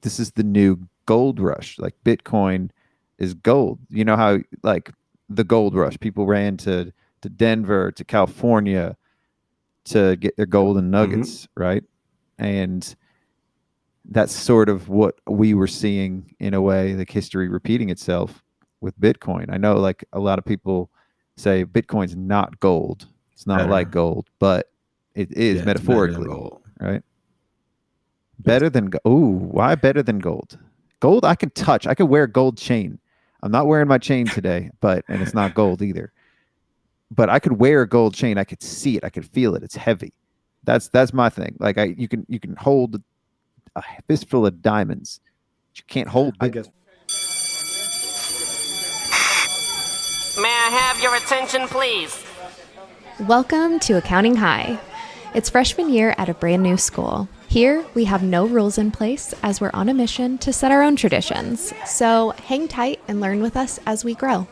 this is the new gold rush. Like Bitcoin is gold. You know how like the gold rush, people ran to Denver, to California to get their golden nuggets, right? And that's sort of what we were seeing in a way, like history repeating itself with Bitcoin. I know like a lot of people say Bitcoin's not gold. It's not like gold, but it is metaphorically, gold, right? Better than gold. Ooh, why better than gold? Gold I can touch. I can wear a gold chain. I'm not wearing my chain today, and it's not gold either. But I could wear a gold chain. I could see it. I could feel it. It's heavy. That's my thing. Like you can hold a fistful of diamonds. But you can't hold. I guess. May I have your attention, please? Welcome to Accounting High. It's freshman year at a brand new school. Here, we have no rules in place as we're on a mission to set our own traditions. So hang tight and learn with us as we grow.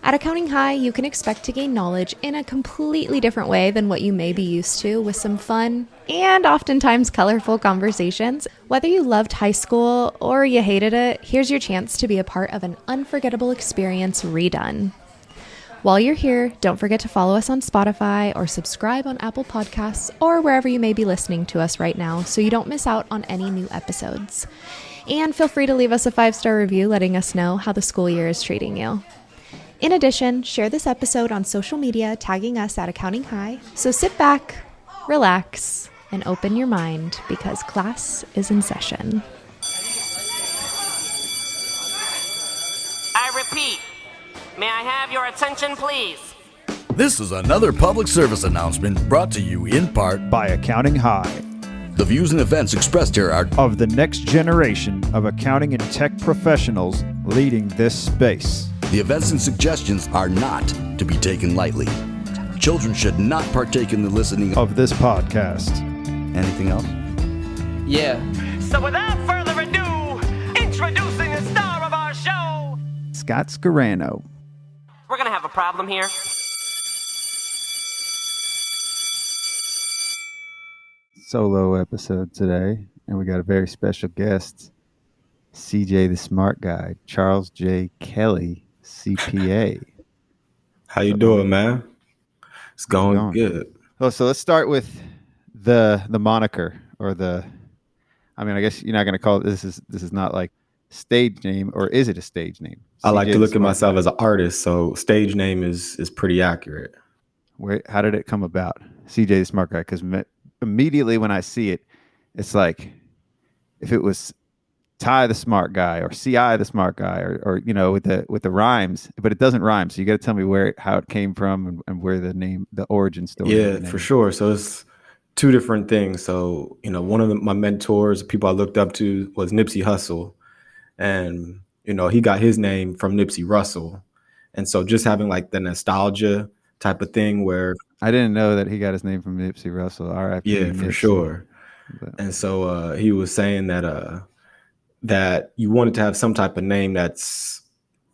At Accounting High, you can expect to gain knowledge in a completely different way than what you may be used to, with some fun and oftentimes colorful conversations. Whether you loved high school or you hated it, here's your chance to be a part of an unforgettable experience redone. While you're here, don't forget to follow us on Spotify or subscribe on Apple Podcasts or wherever you may be listening to us right now so you don't miss out on any new episodes. And feel free to leave us a 5-star review letting us know how the school year is treating you. In addition, share this episode on social media, tagging us at Accounting High. So sit back, relax, and open your mind because class is in session. I repeat, may I have your attention, please? This is another public service announcement brought to you in part by Accounting High. The views and events expressed here are of the next generation of accounting and tech professionals leading this space. The events and suggestions are not to be taken lightly. Children should not partake in the listening of this podcast. Anything else? Yeah. So without further ado, introducing the star of our show, Scott Scarano. We're gonna have a problem here. Solo episode today, and we got a very special guest, CJ the Smart Guy, Charles J. Kelly, CPA. How you doing, man? It's going good. Oh, so let's start with the moniker or the. I mean, I guess you're not going to call it. This is not like stage name, or is it a stage name? I like to look at myself as an artist, so stage name is pretty accurate. How did it come about, CJ the Smart Guy? Because immediately when I see it, it's like if it was Ty the Smart Guy or CI the Smart Guy or you know with the rhymes, but it doesn't rhyme. So you got to tell me how it came from and where the origin story. Yeah, for sure. So it's two different things. So one of my mentors, people I looked up to, was Nipsey Hussle, and he got his name from Nipsey Russell, and so just having like the nostalgia type of thing where I didn't know that he got his name from Nipsey Russell. R.I.P. Yeah, Nipsey. for sure. But. And so he was saying that you wanted to have some type of name that's,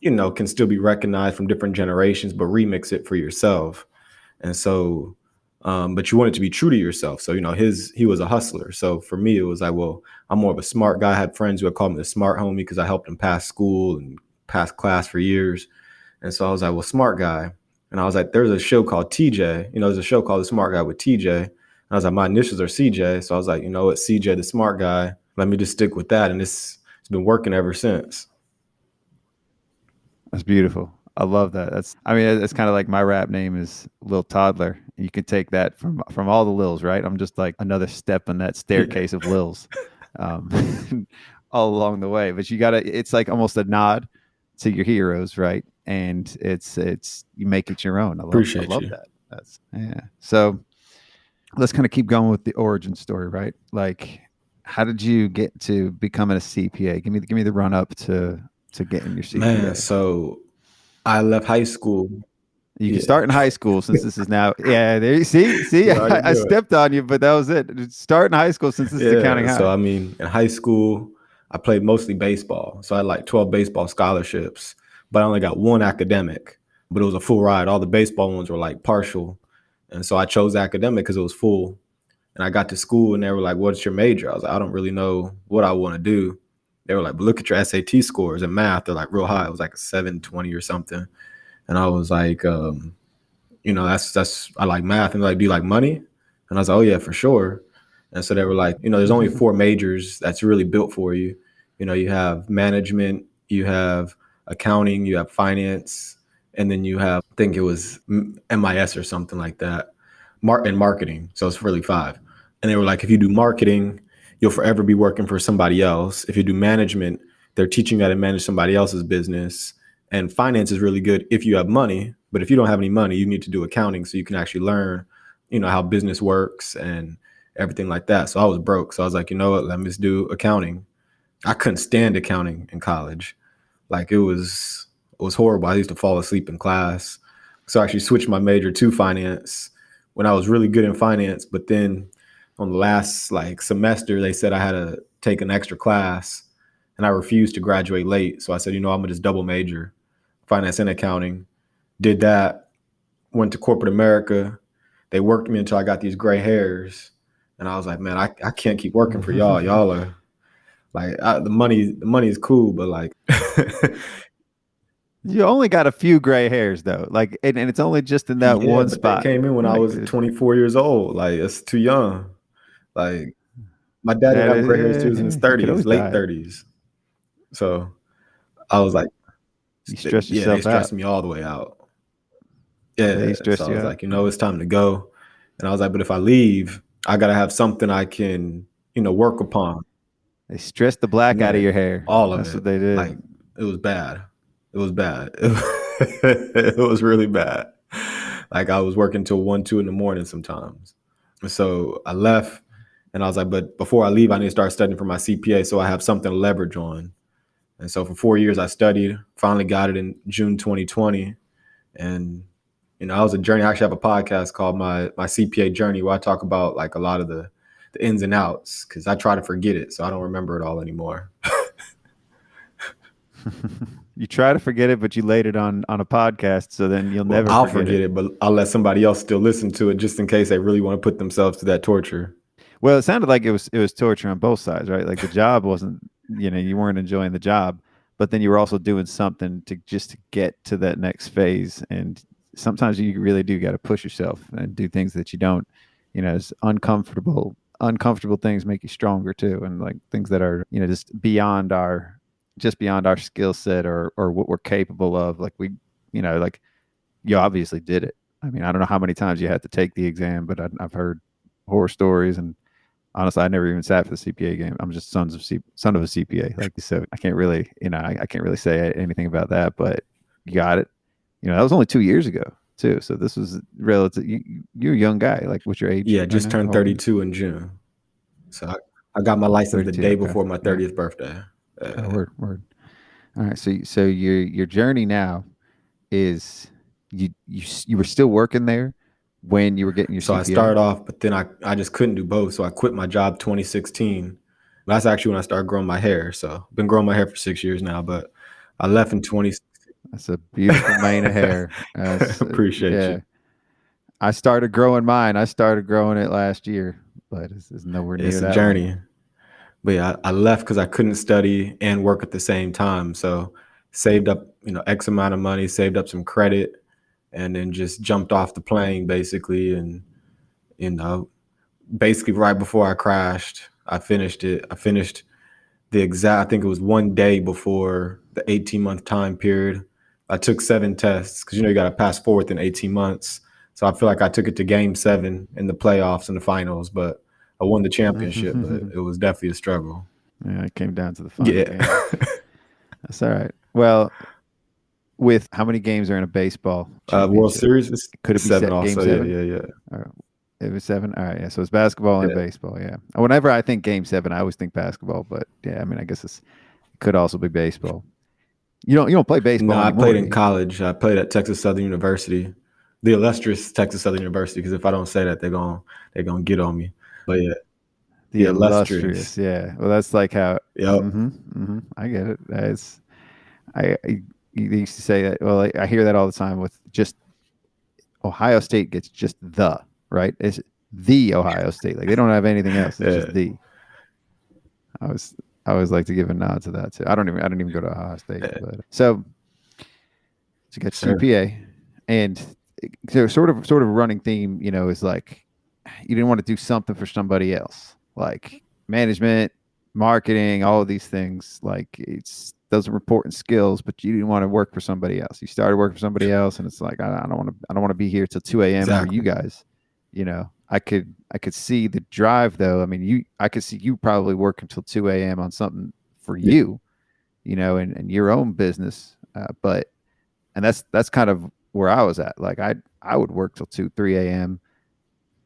can still be recognized from different generations, but remix it for yourself. And so, but you want it to be true to yourself. So, he was a hustler. So for me, it was like, well, I'm more of a smart guy. I had friends who would call me the smart homie because I helped them pass school and pass class for years. And so I was like, well, smart guy. And I was like, there's a show called TJ, there's a show called The Smart Guy with TJ. And I was like, my initials are CJ. So I was like, it's CJ, the smart guy. Let me just stick with that. And it's been working ever since. That's beautiful. I love that. It's kind of like my rap name is Lil Toddler. You can take that from all the Lils, right? I'm just like another step in that staircase of Lils all along the way. But it's like almost a nod to your heroes, right? And it's you make it your own. I love that. That's So let's kind of keep going with the origin story, right? Like, how did you get to becoming a CPA? Give me the run up to getting your CPA. Man, so I left high school. You can start in high school since this is now. Yeah, there you see. I stepped on you, but that was it. Start in high school since this is Accounting High. So in high school, I played mostly baseball. So I had like 12 baseball scholarships, but I only got one academic. But it was a full ride. All the baseball ones were like partial, and so I chose academic because it was full. And I got to school and they were like, what's your major? I was like, I don't really know what I want to do. They were like, but look at your SAT scores in math. They're like real high. It was like a 720 or something. And I was like, that's I like math. And they're like, do you like money? And I was like, oh yeah, for sure. And so they were like, there's only 4 majors that's really built for you. You have management, you have accounting, you have finance, and then you have, I think it was MIS or something like that, and marketing. So it's really 5. And they were like, if you do marketing, you'll forever be working for somebody else. If you do management, they're teaching you how to manage somebody else's business. And finance is really good if you have money. But if you don't have any money, you need to do accounting so you can actually learn, how business works and everything like that. So I was broke. So I was like, you know what, let me just do accounting. I couldn't stand accounting in college. Like it was horrible. I used to fall asleep in class. So I actually switched my major to finance when I was really good in finance. But then on the last semester, they said I had to take an extra class and I refused to graduate late. So I said, I'm gonna just double major, finance and accounting. Did that, went to corporate America. They worked me until I got these gray hairs. And I was like, man, I can't keep working for y'all. Y'all are like, the money is cool, but like, you only got a few gray hairs though. Like, and it's only just in that one but spot. They came in when I was 24 years old. Like, it's too young. Like, my dad didn't have gray hairs too. He was in his 30s, late 30s. So I was like, you stressed yourself out. They stressed me all the way out. Yeah. So I was like, it's time to go. And I was like, but if I leave, I got to have something I can, work upon. They stressed the black out of your hair. All of That's it. What they did. Like, it was bad. It was bad. It was really bad. Like, I was working till 1, 2 in the morning sometimes. So I left and I was like, but before I leave, I need to start studying for my CPA so I have something to leverage on. And so for 4 years I studied, finally got it in June 2020. And, it was a journey. I actually have a podcast called my CPA Journey where I talk about like a lot of the ins and outs because I try to forget it. So I don't remember it all anymore. You try to forget it, but you laid it on a podcast. So then you'll never I'll forget it, but I'll let somebody else still listen to it just in case they really want to put themselves to that torture. Well, it sounded like it was torture on both sides, right? Like the job wasn't, you weren't enjoying the job, but then you were also doing something to get to that next phase. And sometimes you really do got to push yourself and do things that you don't, it's uncomfortable things make you stronger too. And like things that are, just beyond our skill set or what we're capable of. Like we, like you obviously did it. I mean, I don't know how many times you had to take the exam, but I've heard horror stories, and honestly, I never even sat for the CPA game. I'm just son of a CPA. Like, so I can't really, I can't really say anything about that, but you got it. That was only 2 years ago too. So this was relative. You're a young guy. Like, what's your age? Yeah, just turned 32 in June. So I got my license the day before my 30th birthday. Word. All right. So your journey now is you were still working there when you were getting your CPA? So I started off, but then I just couldn't do both. So I quit my job 2016. That's actually when I started growing my hair. So I've been growing my hair for 6 years now, but I left in 2016. That's a beautiful mane of hair. Appreciate you. I started growing mine. I started growing it last year, but it's nowhere near that. It's a journey. But yeah, I left because I couldn't study and work at the same time. So saved up, X amount of money, saved up some credit, and then just jumped off the plane basically. And, basically right before I crashed, I finished it. I finished I think it was 1 day before the 18-month time period. I took 7 tests because, you got to pass 4 within 18 months. So I feel like I took it to game 7 in the playoffs and the finals, but I won the championship, but it was definitely a struggle. Yeah, it came down to the final game. That's all right. Well, with how many games are in a baseball World Series? Could it be 7 also? Game 7? Yeah. All right. It was 7? All right, yeah. So it's basketball and baseball, yeah. Whenever I think game 7, I always think basketball, but yeah, I mean, I guess it could also be baseball. You don't play baseball No, anymore, I played in college. I played at Texas Southern University, the illustrious Texas Southern University, because if I don't say that, they're gonna get on me. But yeah. The illustrious, yeah. Well, that's like how. Yep. I get it. I used to say that. Well, I hear that all the time with just Ohio State gets just the right. the Ohio State. Like they don't have anything else. It's Yeah. just the. I always like to give a nod to that too. I didn't even go to Ohio State, but so you got CPA, and so sort of running theme, is like you didn't want to do something for somebody else, like management, marketing, all of these things. Like it's those are important skills, but you didn't want to work for somebody else. You started working for somebody else, and it's like I don't want to be here till 2 a.m. for you guys. I could see the drive though. I mean, I could see you probably work until 2 a.m. on something for you, and your own business. And that's kind of where I was at. Like I would work till 2, 3 a.m.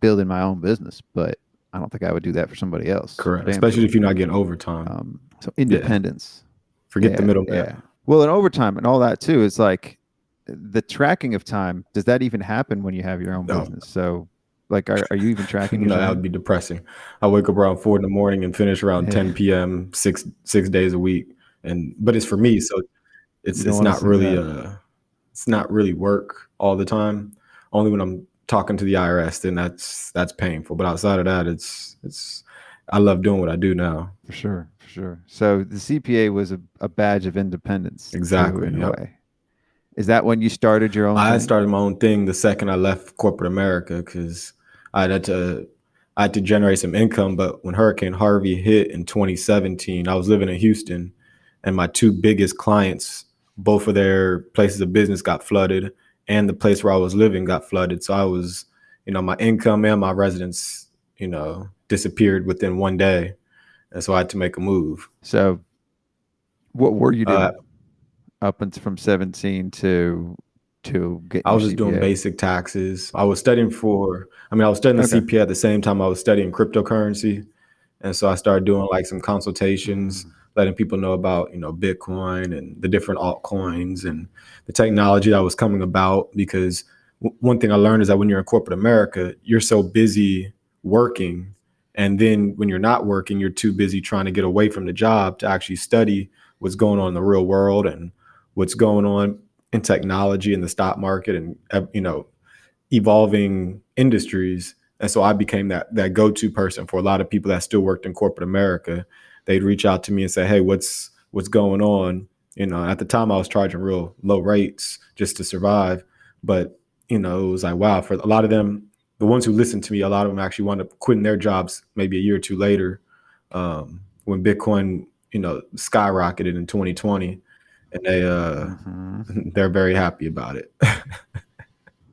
building my own business, but I don't think I would do that for somebody else. Correct. Especially if you're not getting overtime. So independence. Forget the middleman. Yeah. Well, and overtime and all that too. It's like the tracking of time. Does that even happen when you have your own business? So like, are you even tracking? No, that would be depressing. I wake up around 4 a.m. and finish around 10 p.m. six days a week. But it's for me. So it's not really, it's not really work all the time. Only when I'm talking to the IRS, then that's painful. But outside of that, it's I love doing what I do now. For sure. So the CPA was a badge of independence. Exactly. In a way. Is that when you started your own thing? I started my own thing the second I left corporate America because I had to generate some income. But when Hurricane Harvey hit in 2017, I was living in Houston, and my two biggest clients, both of their places of business got flooded, and the place where I was living got flooded. So I was, my income and my residence, disappeared within one day. And so I had to make a move. So what were you doing up until from 17 to get? I was just doing basic taxes. I was studying the CPA at the same time I was studying cryptocurrency. And so I started doing like some consultations, letting people know about, Bitcoin and the different altcoins and the technology that was coming about. Because one thing I learned is that when you're in corporate America, you're so busy working. And then when you're not working, you're too busy trying to get away from the job to actually study what's going on in the real world and what's going on in technology and the stock market and, evolving industries. And so I became that go-to person for a lot of people that still worked in corporate America. They'd reach out to me and say, hey, what's going on? At the time I was charging real low rates just to survive. But, it was like, wow, for a lot of them, the ones who listened to me, a lot of them actually wound up quitting their jobs maybe a year or two later when Bitcoin, skyrocketed in 2020, and they're very happy about it.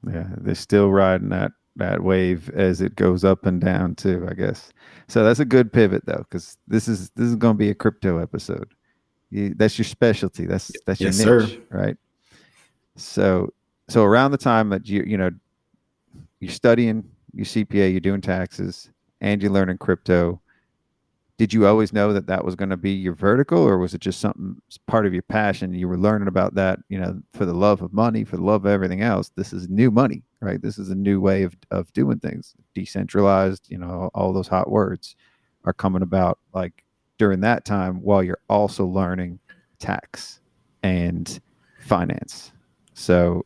Yeah, they're still riding that wave as it goes up and down too, I guess. So that's a good pivot though, because this is going to be a crypto episode. That's your specialty. That's your niche, sir. Right? So around the time that you're studying your CPA, you're doing taxes, and you're learning crypto, did you always know that was going to be your vertical, or was it just something part of your passion? You were learning about that, for the love of money, for the love of everything else. This is new money, right? This is a new way of doing things. Decentralized, all those hot words are coming about like during that time while you're also learning tax and finance. So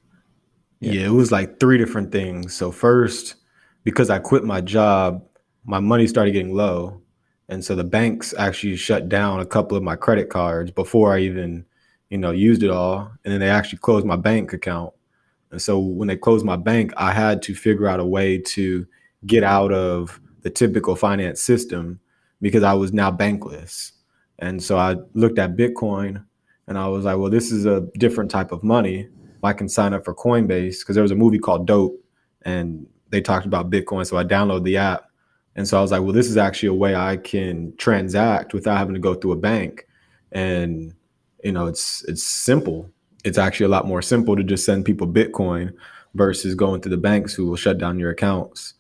yeah, it was like 3 different things. So first, because I quit my job, my money started getting low. And so the banks actually shut down a couple of my credit cards before I even, used it all. And then they actually closed my bank account. And so when they closed my bank, I had to figure out a way to get out of the typical finance system because I was now bankless. And so I looked at Bitcoin and I was like, well, this is a different type of money. I can sign up for Coinbase because there was a movie called Dope and they talked about Bitcoin. So I downloaded the app. And so I was like, well, this is actually a way I can transact without having to go through a bank. And, it's simple. It's actually a lot more simple to just send people Bitcoin versus going to the banks who will shut down your accounts.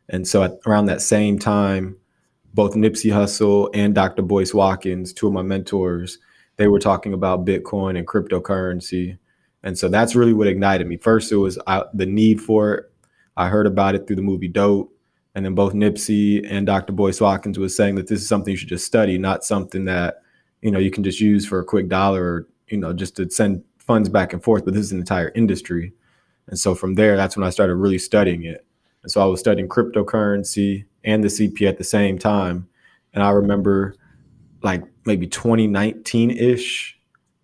And so around that same time, both Nipsey Hussle and Dr. Boyce Watkins, two of my mentors, they were talking about Bitcoin and cryptocurrency. And so that's really what ignited me. First, it was the need for it. I heard about it through the movie Dope. And then both Nipsey and Dr. Boyce Watkins was saying that this is something you should just study, not something that, you can just use for a quick dollar or, just to send funds back and forth. But this is an entire industry. And so from there, that's when I started really studying it. And so I was studying cryptocurrency and the CPA at the same time. And I remember like maybe 2019-ish,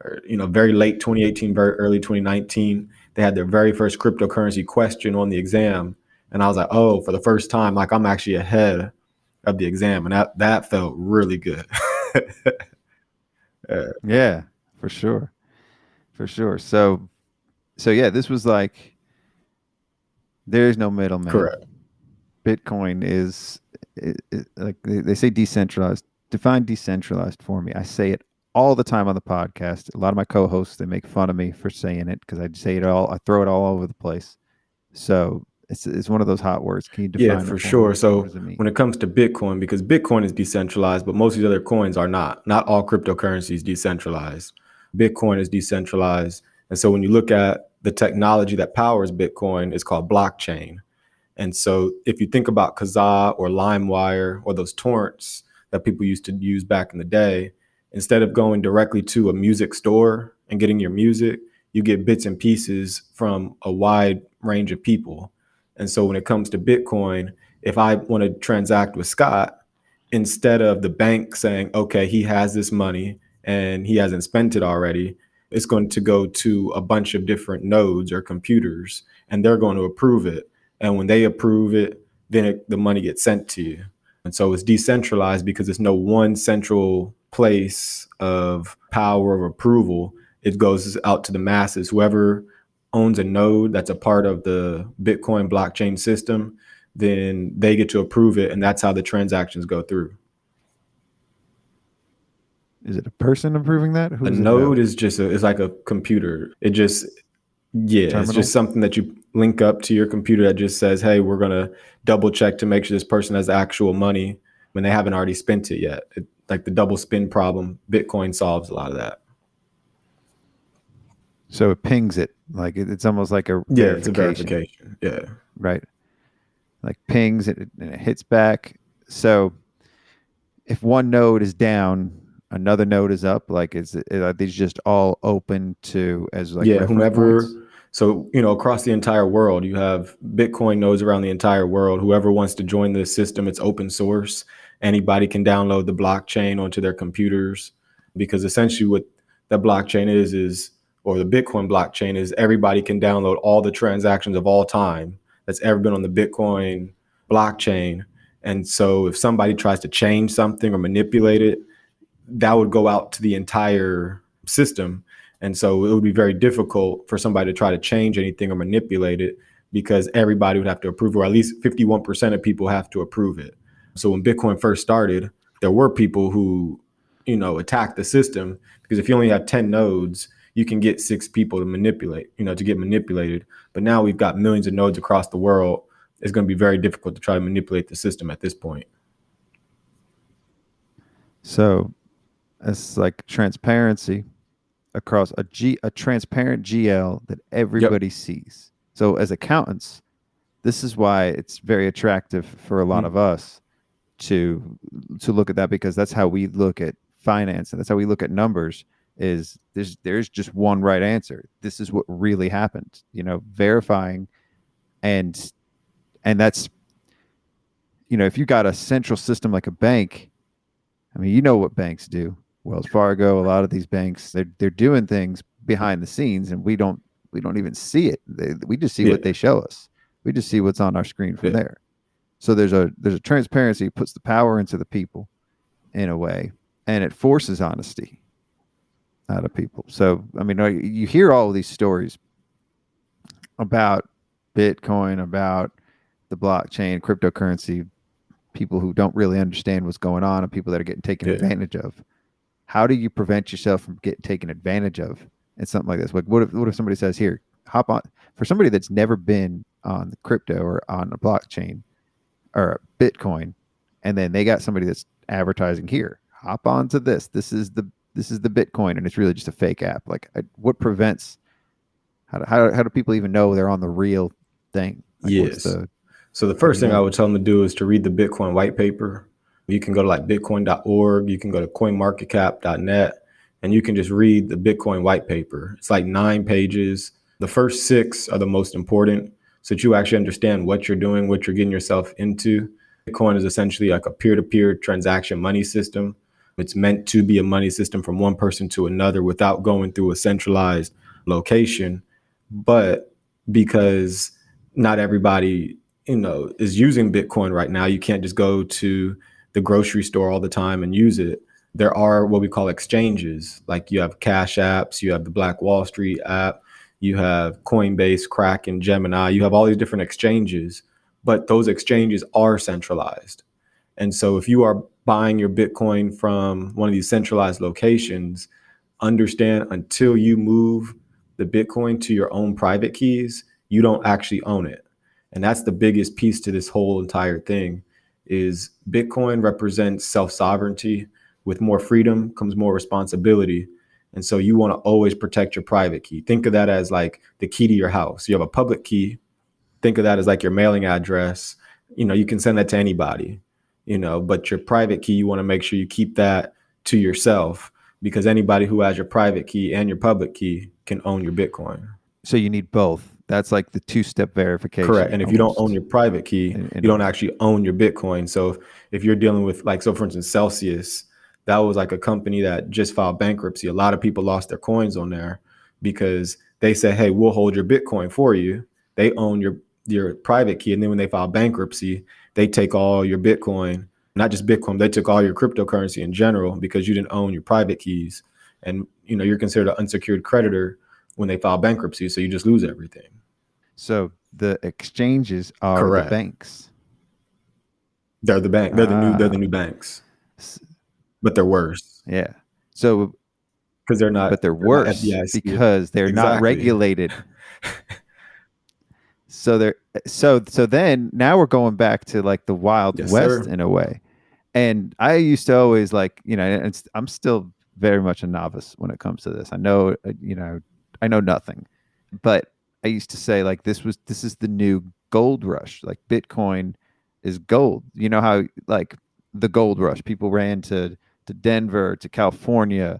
or, very late 2018, very early 2019, they had their very first cryptocurrency question on the exam. And I was like, oh, for the first time, like I'm actually ahead of the exam. And that felt really good. Yeah, for sure. For sure. So yeah, this was like, there's no middleman. Correct. Bitcoin is like they say decentralized. Define decentralized for me. I say it all the time on the podcast. A lot of my co-hosts, they make fun of me for saying it because I say it all. I throw it all over the place. So it's one of those hot words. Can you define it for for sure. me? So What does it mean? when it comes to Bitcoin, because Bitcoin is decentralized, but most of these other coins are not. Not all cryptocurrency is decentralized. Bitcoin is decentralized. And so when you look at the technology that powers Bitcoin, it's called blockchain. And so if you think about Kazaa or LimeWire or those torrents that people used to use back in the day, instead of going directly to a music store and getting your music, you get bits and pieces from a wide range of people. And so when it comes to Bitcoin, if I want to transact with Scott, instead of the bank saying, okay, he has this money and he hasn't spent it already, it's going to go to a bunch of different nodes or computers, and they're going to approve it. And when they approve it, then the money gets sent to you. And so it's decentralized because there's no one central place of power of approval. It goes out to the masses. Whoever owns a node that's a part of the Bitcoin blockchain system, then they get to approve it. And that's how the transactions go through. Is it a person approving that? A node is just it's like a computer. It just, Terminal? It's just something that you link up to your computer that just says, hey, we're going to double check to make sure this person has actual money when they haven't already spent it yet. Like the double spin problem, Bitcoin solves a lot of that. So it pings it. Like it's almost like a verification. It's a verification. Yeah. Right. Like pings it and it hits back. So if one node is down, another node is up. Like are these just all open to as like whomever points? So across the entire world, you have Bitcoin nodes around the entire world. Whoever wants to join the system, it's open source. Anybody can download the blockchain onto their computers, because essentially what that blockchain is or the Bitcoin blockchain is, everybody can download all the transactions of all time that's ever been on the Bitcoin blockchain. And so if somebody tries to change something or manipulate it, that would go out to the entire system. And so it would be very difficult for somebody to try to change anything or manipulate it, because everybody would have to approve, or at least 51% of people have to approve it. So when Bitcoin first started, there were people who, attacked the system, because if you only have 10 nodes, you can get 6 people to manipulate, to get manipulated. But now we've got millions of nodes across the world. It's going to be very difficult to try to manipulate the system at this point. So it's like transparency across a transparent GL that everybody sees. So as accountants, this is why it's very attractive for a lot of us to look at that, because that's how we look at finance and that's how we look at numbers. Is there's just one right answer. This is what really happened. Verifying, and that's if you got a central system like a bank. I mean, what banks do. Wells Fargo, a lot of these banks, they're doing things behind the scenes, and we don't even see it. We just see what they show us. We just see what's on our screen from there. So there's a transparency. It puts the power into the people in a way, and it forces honesty out of people. So I mean, you hear all of these stories about Bitcoin, about the blockchain, cryptocurrency, people who don't really understand what's going on, and people that are getting taken advantage of. How do you prevent yourself from getting taken advantage of in something like this? Like, what if somebody says, "Here, hop on," for somebody that's never been on the crypto or on a blockchain or Bitcoin, and then they got somebody that's advertising, "Here, hop onto this. This is the Bitcoin," and it's really just a fake app. Like, what prevents? How do people even know they're on the real thing? Like, so the first thing I would tell them to do is to read the Bitcoin white paper. You can go to like bitcoin.org. You can go to coinmarketcap.net, and you can just read the Bitcoin white paper. It's like 9 pages. The first 6 are the most important. so that you actually understand what you're doing, what you're getting yourself into. Bitcoin is essentially like a peer-to-peer transaction money system. It's meant to be a money system from one person to another without going through a centralized location. But because not everybody, is using Bitcoin right now, you can't just go to the grocery store all the time and use it. There are what we call exchanges. Like you have Cash Apps, you have the Black Wall Street app, you have Coinbase, Kraken, Gemini, you have all these different exchanges, but those exchanges are centralized. And so if you are buying your Bitcoin from one of these centralized locations, understand until you move the Bitcoin to your own private keys, you don't actually own it. And that's the biggest piece to this whole entire thing is Bitcoin represents self-sovereignty. With more freedom comes more responsibility. And so you want to always protect your private key. Think of that as like the key to your house. You have a public key. Think of that as like your mailing address. You can send that to anybody, but your private key, you want to make sure you keep that to yourself because anybody who has your private key and your public key can own your Bitcoin. So you need both. That's like the two-step verification. Correct. And if you don't own your private key, you don't actually own your Bitcoin. So if you're dealing with for instance, Celsius, that was like a company that just filed bankruptcy. A lot of people lost their coins on there because they said, hey, we'll hold your Bitcoin for you. They own your private key. And then when they file bankruptcy, they take all your Bitcoin, not just Bitcoin, they took all your cryptocurrency in general because you didn't own your private keys. And, you're considered an unsecured creditor when they file bankruptcy. So you just lose everything. So the exchanges are Correct. the banks. They're the bank. They're the new banks, but they're worse. Yeah. So because they're not, but they're worse because they're not regulated. So then now we're going back to like the Wild West in a way. And I used to always I'm still very much a novice when it comes to this. I know, I know nothing, but I used to say like this is the new gold rush. Like Bitcoin is gold. You know how like the gold rush, people ran to Denver, to California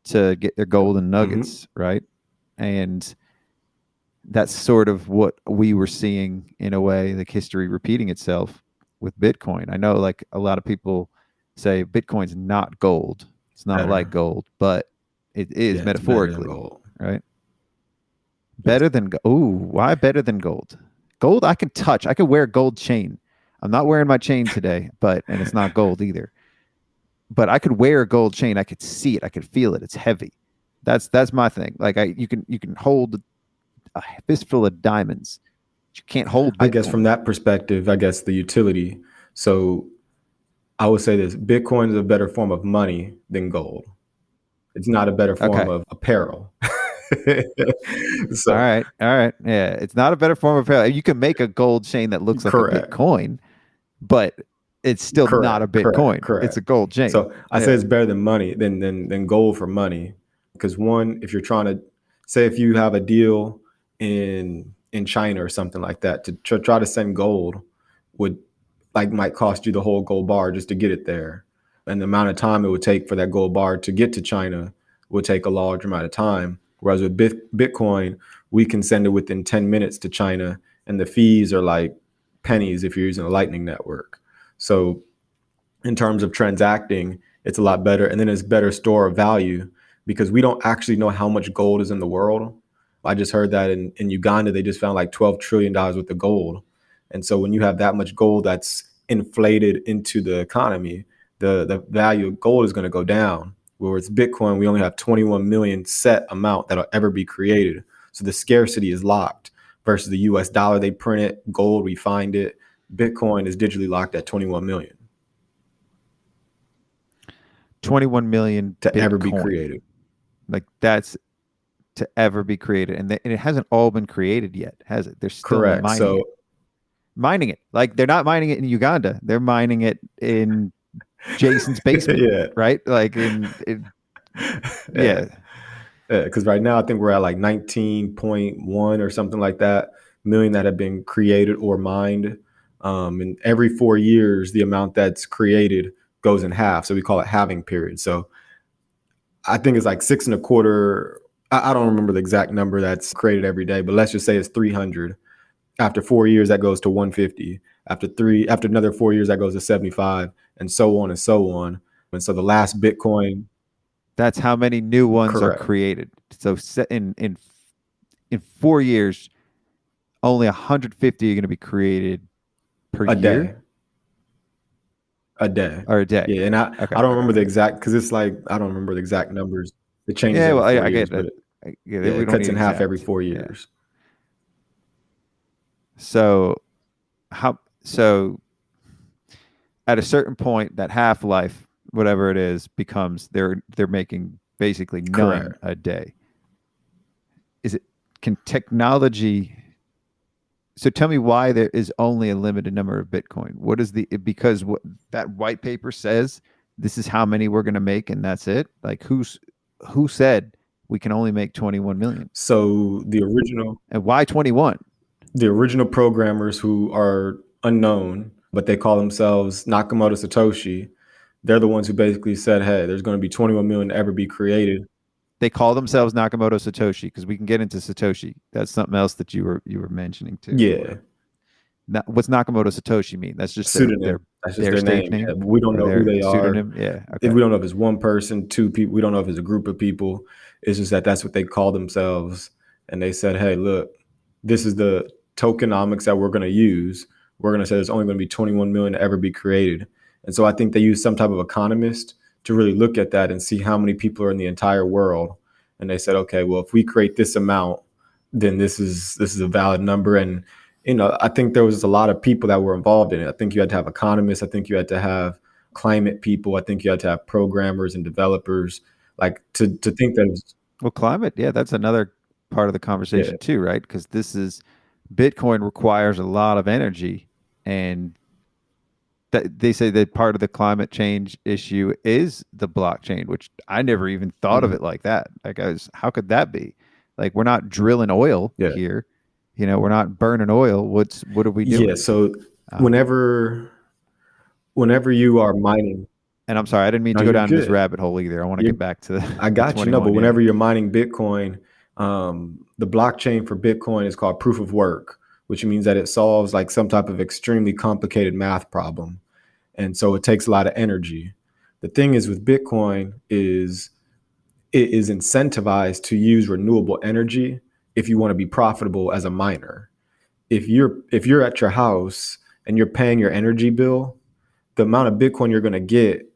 to get their golden nuggets, right? And that's sort of what we were seeing in a way, like history repeating itself with Bitcoin. I know like a lot of people say Bitcoin's not gold. It's not like gold, but it is metaphorically, right? Better than gold. Ooh, why better than gold? Gold I can touch. I could wear a gold chain. I'm not wearing my chain today, and it's not gold either. But I could wear a gold chain. I could see it. I could feel it. It's heavy. That's my thing. Like you can hold a fistful of diamonds. You can't hold Bitcoin. I guess from that perspective, the utility. So I would say this: Bitcoin is a better form of money than gold. It's not a better form of apparel. So, all right. Yeah, it's not a better form of apparel. You can make a gold chain that looks like a Bitcoin, but it's still not a Bitcoin. Correct. It's a gold chain. So I say it's better than money than gold for money. Because one, if you're trying to say if you have a deal in China or something like that, to try to send gold might cost you the whole gold bar just to get it there. And the amount of time it would take for that gold bar to get to China would take a large amount of time. Whereas with Bitcoin, we can send it within 10 minutes to China, and the fees are like pennies if you're using a Lightning network. So in terms of transacting, it's a lot better. And then it's better store of value because we don't actually know how much gold is in the world. I just heard that in Uganda, they just found like $12 trillion worth of gold. And so when you have that much gold that's inflated into the economy, the value of gold is going to go down. Whereas Bitcoin, we only have 21 million set amount that'll ever be created. So the scarcity is locked versus the US dollar. They print it, gold, we find it. Bitcoin is digitally locked at 21 million. 21 million to Bitcoin. Ever be created. Like that's to ever be created. And it hasn't all been created yet, has it? They're still mining it. Like they're not mining it in Uganda. They're mining it in Jason's basement, right? Like because right now I think we're at like 19.1 or something like that million that have been created or mined. And every 4 years, the amount that's created goes in half. So we call it halving period. So I think it's like 6.25. I don't remember the exact number that's created every day, but let's just say it's 300. After 4 years, that goes to 150. After another 4 years, that goes to 75, and so on and so on. And so the last Bitcoin, That's how many new ones are correct, created. So in 4 years, only 150 are going to be created per a year day, a day. or a day. Yeah, and I Okay. I don't remember the exact, because it's like I don't remember the exact numbers. It changes Yeah, every well, 4 I years, get but it. Yeah, yeah, we it don't cuts need in half every exact. 4 Yeah. years. So so at a certain point, that half life, whatever it is, becomes they're making basically none Correct. a day. Can technology? So tell me why there is only a limited number of Bitcoin. What is because what that white paper says, this is how many we're going to make and that's it? Like who said we can only make 21 million? So And why 21? the original programmers, who are unknown, but they call themselves Nakamoto Satoshi, they're the ones who basically said, hey, there's going to be 21 million to ever be created. They call themselves Nakamoto Satoshi because we can get into Satoshi. That's something else that you were mentioning too. Yeah. What's Nakamoto Satoshi mean? That's just Pseudonym. That's just their their stage name. Yeah, name but we don't or know who their they are. pseudonym. Yeah. If Okay. we don't know if it's one person, two people, we don't know if it's a group of people. It's just that that's what they call themselves. And they said, hey, look, this is the tokenomics that we're going to use. We're going to say there's only going to be 21 million to ever be created. And so I think they use some type of economist to really look at that and see how many people are in the entire world. And they said, okay, well, if we create this amount, then this is a valid number. And I think there was a lot of people that were involved in it. I think you had to have economists. I think you had to have climate people. I think you had to have programmers and developers. Like to think that it was, Well, climate, yeah, that's another part of the yeah, conversation too, right? Because Bitcoin requires a lot of energy, and that they say that part of the climate change issue is the blockchain, which I never even thought of mhm, it like that. Like, how could that be? Like, we're not drilling oil yeah, here, we're not burning oil. What are we yeah. doing? So Um, whenever you are mining, and I'm sorry, I didn't mean no, to go you're down this good. rabbit hole either. I want to You're get back to I the got you. No, but 21. Yeah. whenever you're mining Bitcoin, the blockchain for Bitcoin is called proof of work, which means that it solves like some type of extremely complicated math problem. And so it takes a lot of energy. The thing is with Bitcoin is it is incentivized to use renewable energy if you want to be profitable as a miner. If you're at your house and you're paying your energy bill, the amount of Bitcoin you're going to get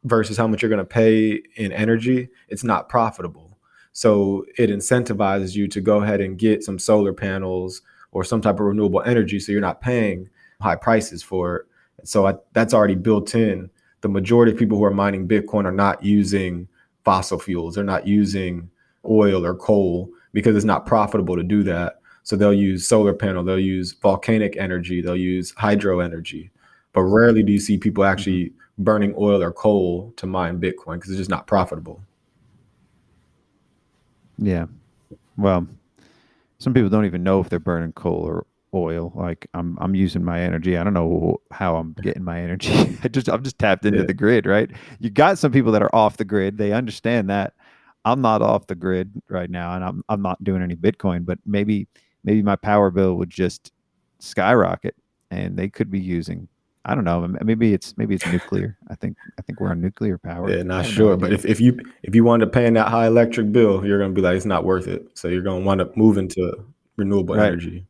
versus how much you're going to pay in energy, it's not profitable. So it incentivizes you to go ahead and get some solar panels or some type of renewable energy, so you're not paying high prices for it. So that's already built in. The majority of people who are mining Bitcoin are not using fossil fuels. They're not using oil or coal because it's not profitable to do that. So they'll use solar panel, they'll use volcanic energy, they'll use hydro energy. But rarely do you see people Mm-hmm. actually burning oil or coal to mine Bitcoin because it's just not profitable. Yeah. Well, some people don't even know if they're burning coal or oil. Like I'm using my energy. I don't know how I'm getting my energy. I'm just tapped into Yeah. the grid, right? You got some people that are off the grid. They understand that. I'm not off the grid right now, and I'm not doing any Bitcoin, but maybe my power bill would just skyrocket, and they could be using, I don't know, maybe it's nuclear. I think we're on nuclear power. Yeah, I not have no sure. But idea. if you wind up paying that high electric bill, you're gonna be like, it's not worth it. So you're gonna wind up moving to renewable Right. energy.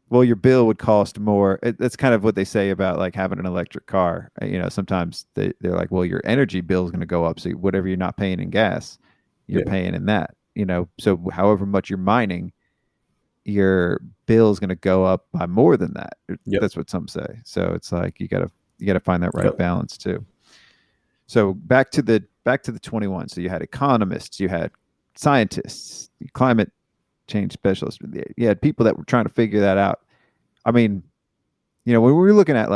Well, your bill would cost more. That's kind of what they say about like having an electric car. Sometimes they're like, well, your energy bill is going to go up. So whatever you're not paying in gas, you're Yeah. paying in that. So however much you're mining, your bill is going to go up by more than that. Yep. That's what some say. So it's like you gotta find that right Yep. balance too. So back to the 21. So you had economists, you had scientists, climate change specialists. You had people that were trying to figure that out. I mean, when we were looking at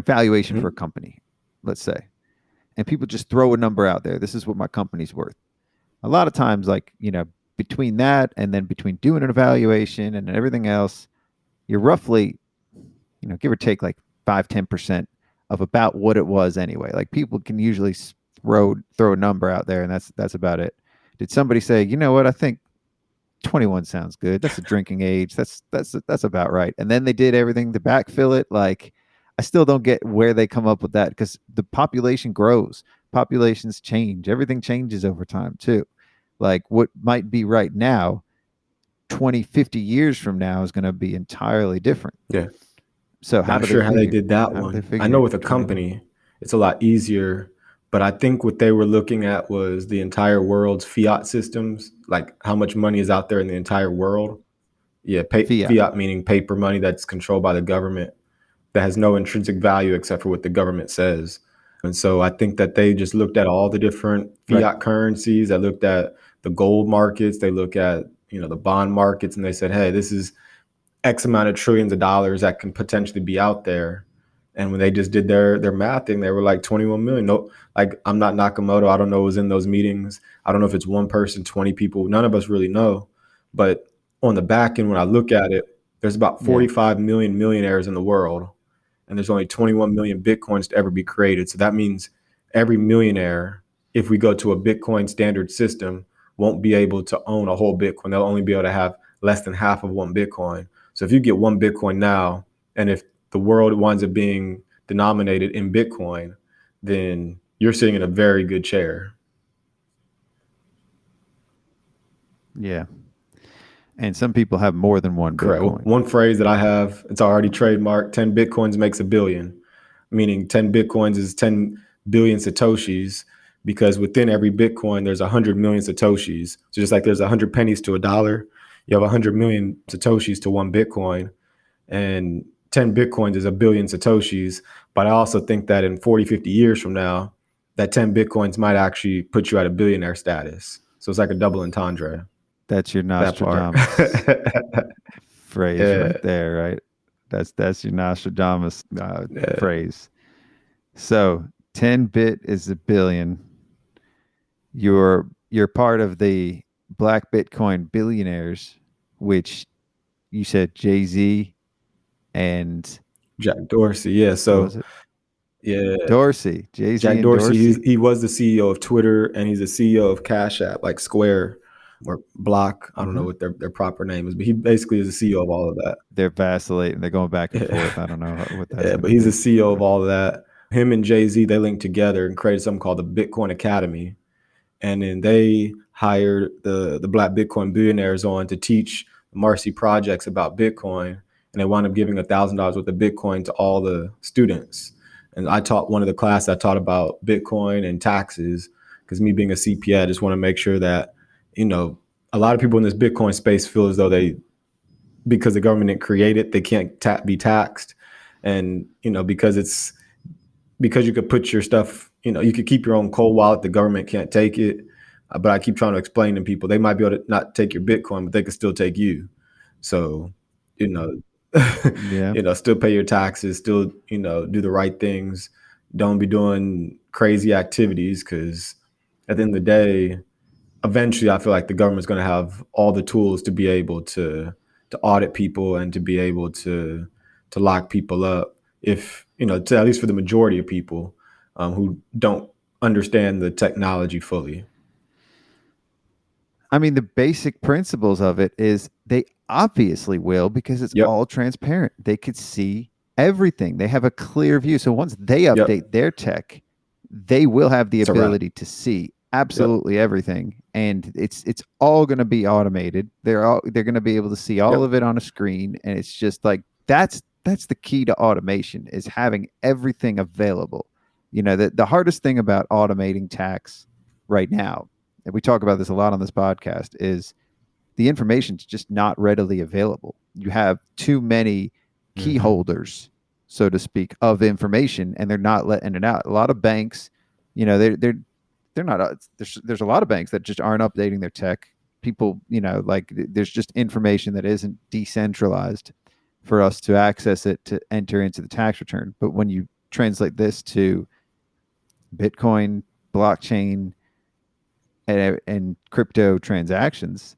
valuation for a Mhm. company, let's say, and people just throw a number out there. This is what my company's worth. A lot of times, between that and then between doing an evaluation and everything else, you're roughly, give or take like 5-10% of about what it was anyway. Like people can usually throw a number out there, and that's about it. Did somebody say, you know what, I think 21 sounds good. That's a drinking age. That's about right. And then they did everything to backfill it. Like, I still don't get where they come up with that, because the population grows, populations change, everything changes over time too. Like, what might be right now, 20, 50 years from now is going to be entirely different. Yeah. So how Not do sure they how they did that how do they one. I figure know with a 21? company, it's a lot easier, but I think what they were looking at was the entire world's fiat systems, like how much money is out there in the entire world. Yeah, Fiat. fiat meaning paper money that's controlled by the government, that has no intrinsic value except for what the government says. And so I think that they just looked at all the different Right. fiat currencies. They looked at the gold markets. They look at, the bond markets, and they said, hey, this is X amount of trillions of dollars that can potentially be out there. And when they just did their mathing, they were like 21 million. No, like, I'm not Nakamoto. I don't know what was in those meetings. I don't know if it's one person, 20 people. None of us really know. But on the back end, when I look at it, there's about 45 million millionaires in the world, and there's only 21 million Bitcoins to ever be created. So that means every millionaire, if we go to a Bitcoin standard system, won't be able to own a whole Bitcoin. They'll only be able to have less than half of one Bitcoin. So if you get one Bitcoin now, and if the world winds up being denominated in Bitcoin, then you're sitting in a very good chair. Yeah. And some people have more than one Correct. Bitcoin. One phrase that I have, it's already trademarked: 10 Bitcoins makes a billion, meaning 10 Bitcoins is 10 billion Satoshis, because within every Bitcoin, there's 100 million Satoshis. So just like there's 100 pennies to a dollar, you have 100 million Satoshis to one Bitcoin, and 10 Bitcoins is a billion Satoshis. But I also think that in 40, 50 years from now, that 10 Bitcoins might actually put you at a billionaire status. So it's like a double entendre. That's your That part. Nostradamus phrase Yeah. right there, right? That's your Nostradamus phrase. So 10 bit is a billion. You're part of the Black Bitcoin billionaires, which you said Jay-Z and Jack Dorsey. Yeah. what So was it? yeah, Dorsey, Jay-Z Jack and Dorsey. Dorsey. He was the CEO of Twitter, and he's the CEO of Cash App, like Square or Block. I don't know what their proper name is, but he basically is the CEO of all of that. They're vacillating. They're going back and forth. I don't know what that's. Yeah, but he's the CEO of all of that. Him and Jay-Z, they linked together and created something called the Bitcoin Academy. And then they hired the Black Bitcoin billionaires on to teach Marcy projects about Bitcoin. And they wound up giving $1,000 worth of Bitcoin to all the students. And I taught one of the class, I taught about Bitcoin and taxes, because me being a CPA, I just want to make sure that, a lot of people in this Bitcoin space feel as though because the government didn't create it, they can't be taxed. And, because you could put your stuff, you could keep your own cold wallet, the government can't take it. But I keep trying to explain to people, they might be able to not take your Bitcoin, but they can still take you. So, still pay your taxes, still, do the right things. Don't be doing crazy activities, because at the end of the day, eventually I feel like the government's going to have all the tools to be able to audit people and to be able to lock people up, if, at least for the majority of people who don't understand the technology fully. I mean, the basic principles of it is they obviously will, because it's all transparent. They could see everything. They have a clear view. So once they update their tech, they will have the ability to see absolutely everything. And it's all going to be automated. They're going to be able to see all of it on a screen. And it's just like, that's the key to automation, is having everything available. The hardest thing about automating tax right now, and we talk about this a lot on this podcast, is the information's just not readily available. You have too many key holders, so to speak, of information, and they're not letting it out. A lot of banks, they're not. There's a lot of banks that just aren't updating their tech. People, like, there's just information that isn't decentralized for us to access it to enter into the tax return. But when you translate this to Bitcoin, blockchain, and crypto transactions,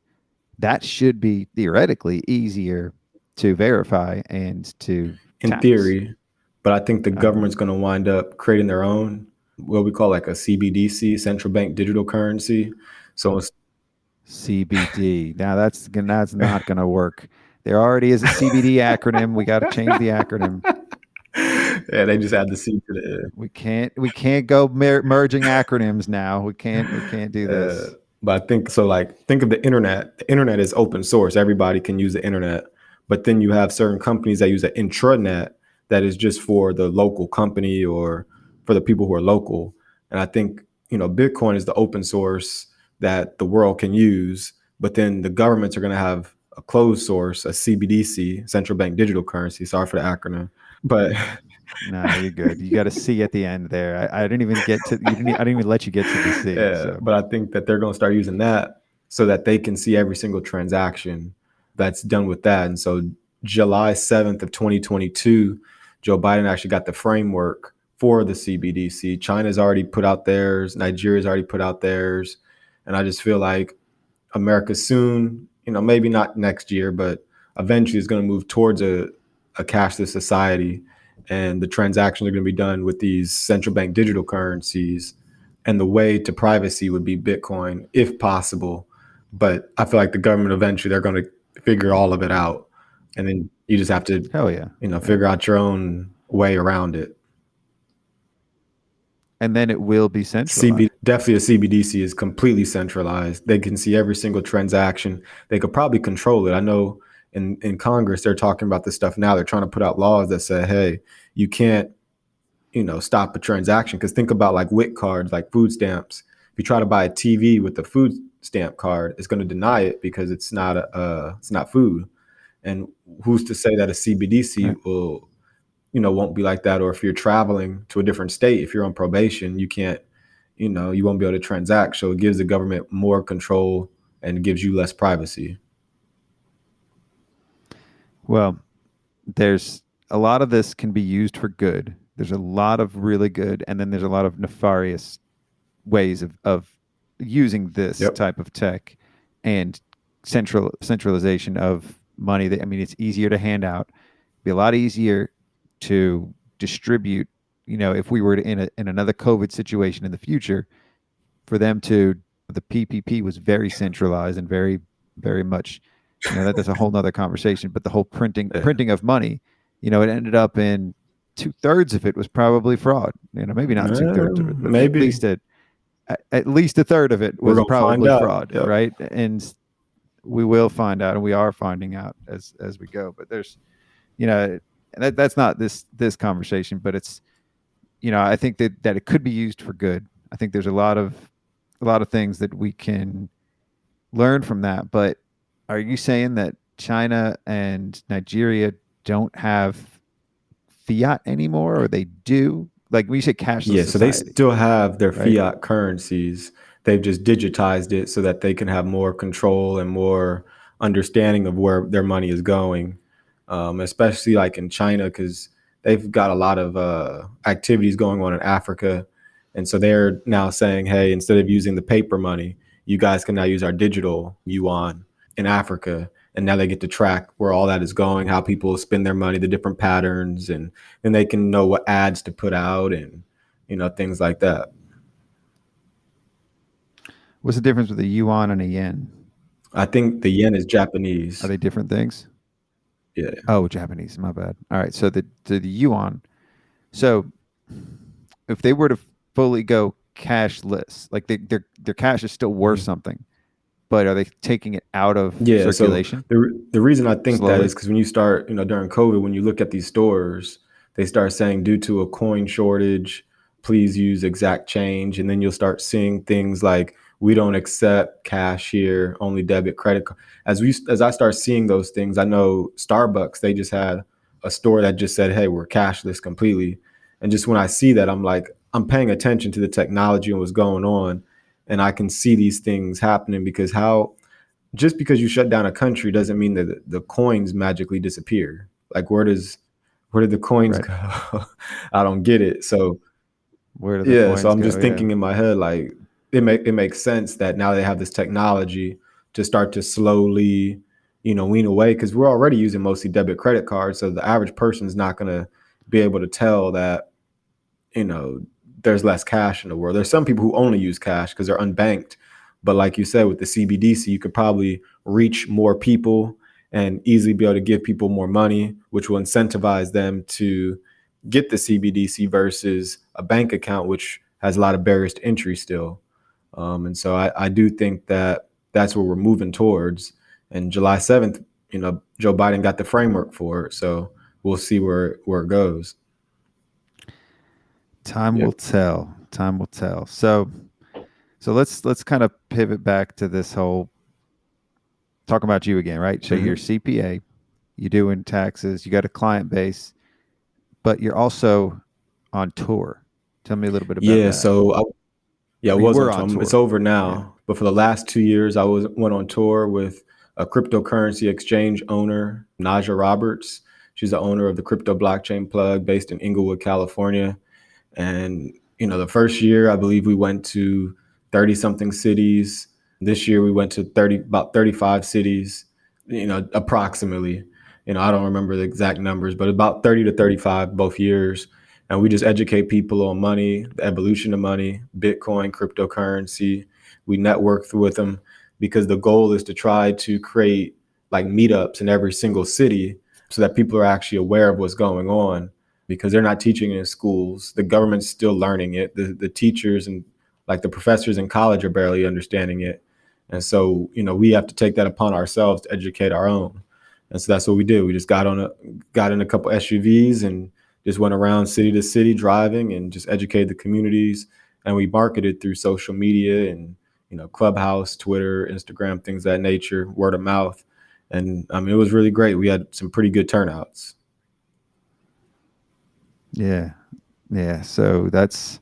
that should be theoretically easier to verify and to in tax. theory. But I think the government's going to wind up creating their own, what we call like a CBDC, central bank digital currency. So CBD. Now that's not going to work. There already is a CBD acronym. We got to change the acronym. Yeah, they just add the C to the. We can't go merging acronyms now. We can't do this. But I think so. Like, think of the internet. The internet is open source. Everybody can use the internet. But then you have certain companies that use an intranet that is just for the local company or for the people who are local. And I think, Bitcoin is the open source that the world can use. But then the governments are going to have a closed source, a CBDC, central bank digital currency. Sorry for the acronym. But no, you're good. You got a C at the end there. I didn't even get to. I didn't even let you get to the C. Yeah, so. But I think that they're going to start using that so that they can see every single transaction that's done with that. And so July 7th of 2022, Joe Biden actually got the framework for the CBDC. China's already put out theirs. Nigeria's already put out theirs. And I just feel like America soon, maybe not next year, but eventually is going to move towards a cashless society. And the transactions are going to be done with these central bank digital currencies. And the way to privacy would be Bitcoin, if possible. But I feel like the government eventually, they're going to figure all of it out. And then you just have to, figure out your own way around it. And then it will be centralized. Definitely a CBDC is completely centralized. They can see every single transaction. They could probably control it. I know in Congress, they're talking about this stuff now. They're trying to put out laws that say, hey, you can't, stop a transaction. Because think about like WIC cards, like food stamps. If you try to buy a TV with the food stamp card, it's going to deny it because it's not food. And who's to say that a CBDC will, won't be like that? Or if you're traveling to a different state, if you're on probation, you can't, you won't be able to transact. So it gives the government more control and gives you less privacy. Well, there's a lot of this can be used for good. There's a lot of really good, and then there's a lot of nefarious ways of using this type of tech and centralization of money. It's easier to hand out. It'd be a lot easier to distribute. If we were in another COVID situation in the future, for them to, the PPP was very centralized and very, very much, that's a whole nother conversation. But the whole printing of money, it ended up in 2/3 of it was probably fraud. Maybe not 2/3 of it, but maybe at least 1/3 of it was probably fraud, right? And we will find out, and we are finding out as we go. But there's, that's not this conversation, but it's, I think that it could be used for good. I think there's a lot of things that we can learn from that. But are you saying that China and Nigeria don't have fiat anymore, or they do? Like when you say cashless society, so they still have their fiat currencies. They've just digitized it so that they can have more control and more understanding of where their money is going, especially like in China, because they've got a lot of activities going on in Africa. And so they're now saying, hey, instead of using the paper money, you guys can now use our digital yuan in Africa. And now they get to track where all that is going, how people spend their money, the different patterns, and then they can know what ads to put out and, things like that. What's the difference with a yuan and a yen? I think the yen is Japanese. Are they different things? Yeah. Oh, Japanese. My bad. All right. So the yuan. So if they were to fully go cashless, like their cash is still worth something, but are they taking it out of circulation? So the reason I think that is because when you start, during COVID, when you look at these stores, they start saying due to a coin shortage, please use exact change. And then you'll start seeing things like, we don't accept cash here, only debit, credit card. As I start seeing those things, I know Starbucks, they just had a store that just said, hey, we're cashless completely. And just when I see that, I'm like, I'm paying attention to the technology and what's going on. And I can see these things happening because just because you shut down a country doesn't mean that the coins magically disappear. Like where did the coins go? I don't get it. So where do the coins so I'm go? just thinking in my head, like it makes sense that now they have this technology to start to slowly, wean away, because we're already using mostly debit credit cards. So the average person is not going to be able to tell that, there's less cash in the world. There's some people who only use cash because they're unbanked, But like you said, with the CBDC, you could probably reach more people and easily be able to give people more money, which will incentivize them to get the CBDC versus a bank account, which has a lot of barriers to entry still. And so I do think that that's what we're moving towards. And July 7th, Joe Biden got the framework for it. So we'll see where it goes. Time will tell. Time will tell. So let's kind of pivot back to this whole talking about you again, right? So you're CPA, you're doing taxes, you got a client base, but you're also on tour. Tell me a little bit about that. So I was on tour. It's over now, but for the last 2 years, I went on tour with a cryptocurrency exchange owner, Naja Roberts. She's the owner of the Crypto Blockchain Plug based in Inglewood, California. And, the first year, I believe we went to 30 something cities. This year we went to about 35 cities, approximately. I don't remember the exact numbers, but about 30 to 35 both years. And we just educate people on money, the evolution of money, Bitcoin, cryptocurrency. We network with them because the goal is to try to create like meetups in every single city so that people are actually aware of what's going on, because they're not teaching it in schools. The government's still learning it. The teachers and like the professors in college are barely understanding it. And so, we have to take that upon ourselves to educate our own. And so that's what we did. We just got in a couple SUVs and just went around city to city driving and just educated the communities. And we marketed through social media and, Clubhouse, Twitter, Instagram, things of that nature, word of mouth. And it was really great. We had some pretty good turnouts. Yeah. So that's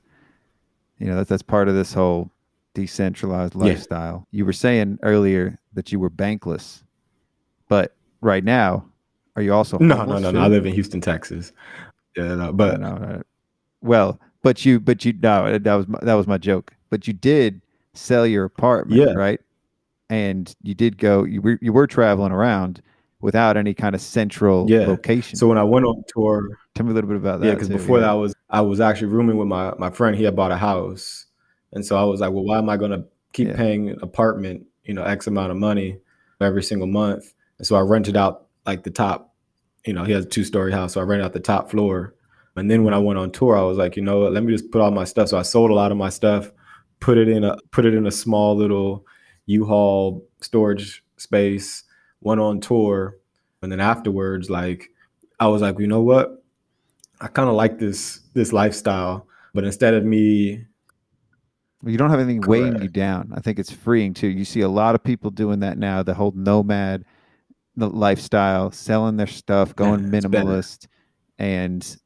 part of this whole decentralized lifestyle. You were saying earlier that you were bankless, but right now, are you also homeless? No. I live in Houston, Texas. But no. Well, but you no, that was my joke. But you did sell your apartment, right? And you did go. You were traveling around without any kind of central location. So when I went on tour, tell me a little bit about that. Yeah, because before that, I was actually rooming with my friend. He had bought a house, and so I was like, well, why am I going to keep paying an apartment, X amount of money every single month? And so I rented out like the top. He has a 2-story house, so I rented out the top floor. And then when I went on tour, I was like, what, let me just put all my stuff. So I sold a lot of my stuff, put it in a small little U-Haul storage space, went on tour. And then afterwards, like, I was like, you know what? I kind of like this lifestyle, but instead of me, you don't have anything weighing you down. I think it's freeing too. You see a lot of people doing that now, the whole nomad lifestyle, selling their stuff, going minimalist, and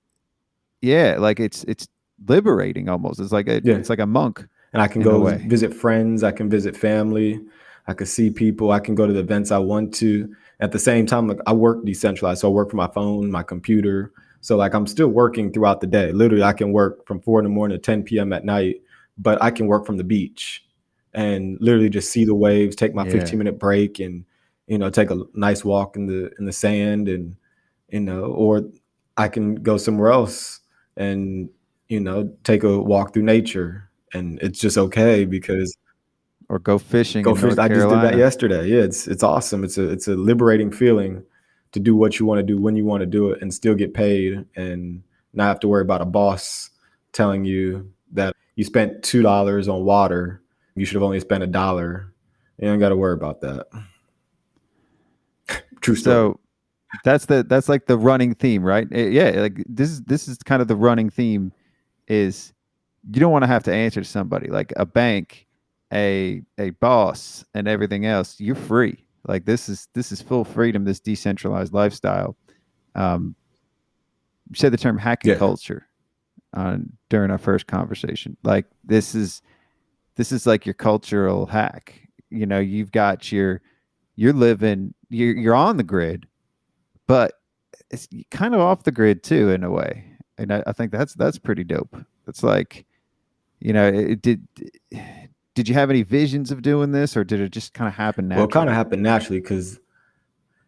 like it's liberating almost. It's like a monk. And I can go visit friends, I can visit family, I can see people, I can go to the events I want to. At the same time, like I work decentralized, so I work from my phone, my computer. So like I'm still working throughout the day. Literally, I can work from 4 a.m. to 10 p.m. at night, but I can work from the beach and literally just see the waves, take my 15-minute break and, take a nice walk in the sand and, or I can go somewhere else and, take a walk through nature. And it's just okay because or go fishing. I just did that yesterday. Yeah, it's awesome. It's a liberating feeling to do what you want to do when you want to do it and still get paid and not have to worry about a boss telling you that you spent $2 on water. You should have only spent $1. You don't got to worry about that. True story. So that's like the running theme, right? Like this is kind of the running theme is you don't want to have to answer to somebody like a bank, a boss, and everything else. You're free. Like this is full freedom, this decentralized lifestyle. You said the term hacking culture during our first conversation. Like this is like your cultural hack. You've got you're on the grid, but it's kind of off the grid too in a way. And I think that's pretty dope. It's like, did you have any visions of doing this, or did it just kind of happen naturally? Well, it kind of happened naturally because,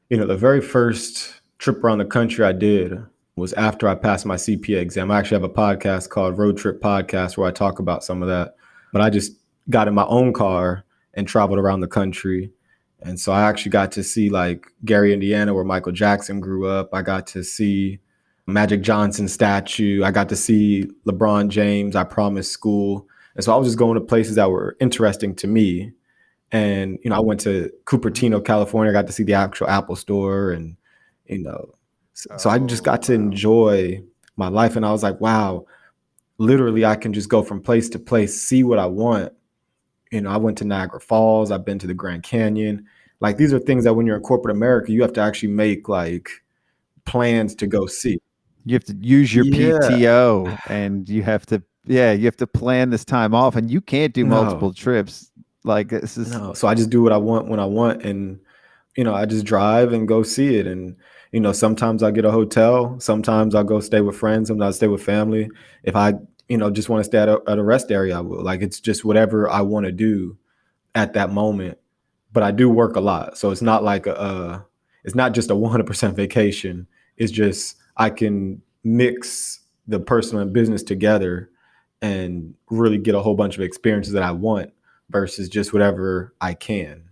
the very first trip around the country I did was after I passed my CPA exam. I actually have a podcast called Road Trip Podcast where I talk about some of that. But I just got in my own car and traveled around the country. And so I actually got to see like Gary, Indiana, where Michael Jackson grew up. I got to see Magic Johnson statue. I got to see LeBron James, I Promise School. And so I was just going to places that were interesting to me. And, I went to Cupertino, California. I got to see the actual Apple store. And, so I just got to enjoy my life. And I was like, wow, literally I can just go from place to place, see what I want. I went to Niagara Falls. I've been to the Grand Canyon. Like, these are things that when you're in corporate America, you have to actually make like plans to go see. You have to use your PTO, and you have to plan this time off, and you can't do multiple trips. Like, this is so I just do what I want when I want, and I just drive and go see it. And sometimes I get a hotel, sometimes I'll go stay with friends, sometimes I stay with family. If I just want to stay at a rest area, I will. Like, it's just whatever I want to do at that moment. But I do work a lot, so it's not like it's not just a 100% vacation. It's just I can mix the personal and business together and really get a whole bunch of experiences that I want versus just whatever I can.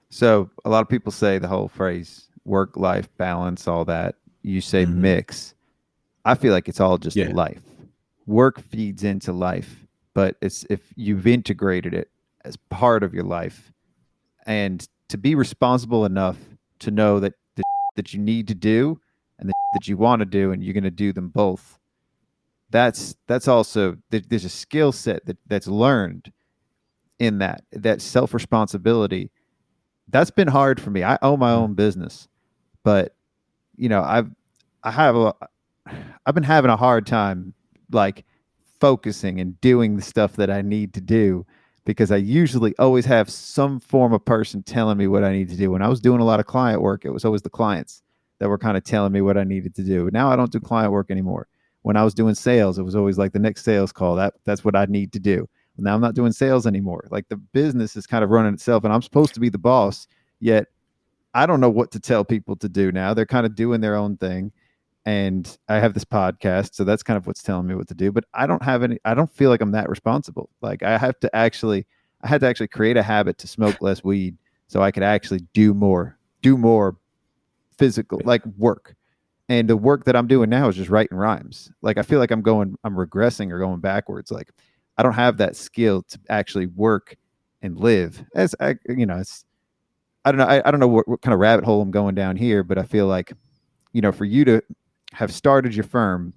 So a lot of people say the whole phrase work-life balance, all that. You say mix. I feel like it's all just life. Work feeds into life, but it's if you've integrated it as part of your life, and to be responsible enough to know that that you need to do and that you want to do, and you're going to do them both. That's also, there's a skill set that's learned in that self-responsibility. That's been hard for me. I own my own business, but I've been having a hard time like focusing and doing the stuff that I need to do, because I usually always have some form of person telling me what I need to do. When I was doing a lot of client work, it was always the clients that were kind of telling me what I needed to do. Now I don't do client work anymore. When I was doing sales, it was always like the next sales call. That's what I need to do. Now I'm not doing sales anymore. Like, the business is kind of running itself, and I'm supposed to be the boss, yet I don't know what to tell people to do now. They're kind of doing their own thing. And I have this podcast, so that's kind of what's telling me what to do. But I don't feel like I'm that responsible. Like, I had to actually create a habit to smoke less weed so I could actually do more physical, like, work. And the work that I'm doing now is just writing rhymes. Like, I feel like I'm regressing or going backwards. Like, I don't have that skill to actually work and live. It's I don't know. I don't know what kind of rabbit hole I'm going down here, but I feel like, for you to have started your firm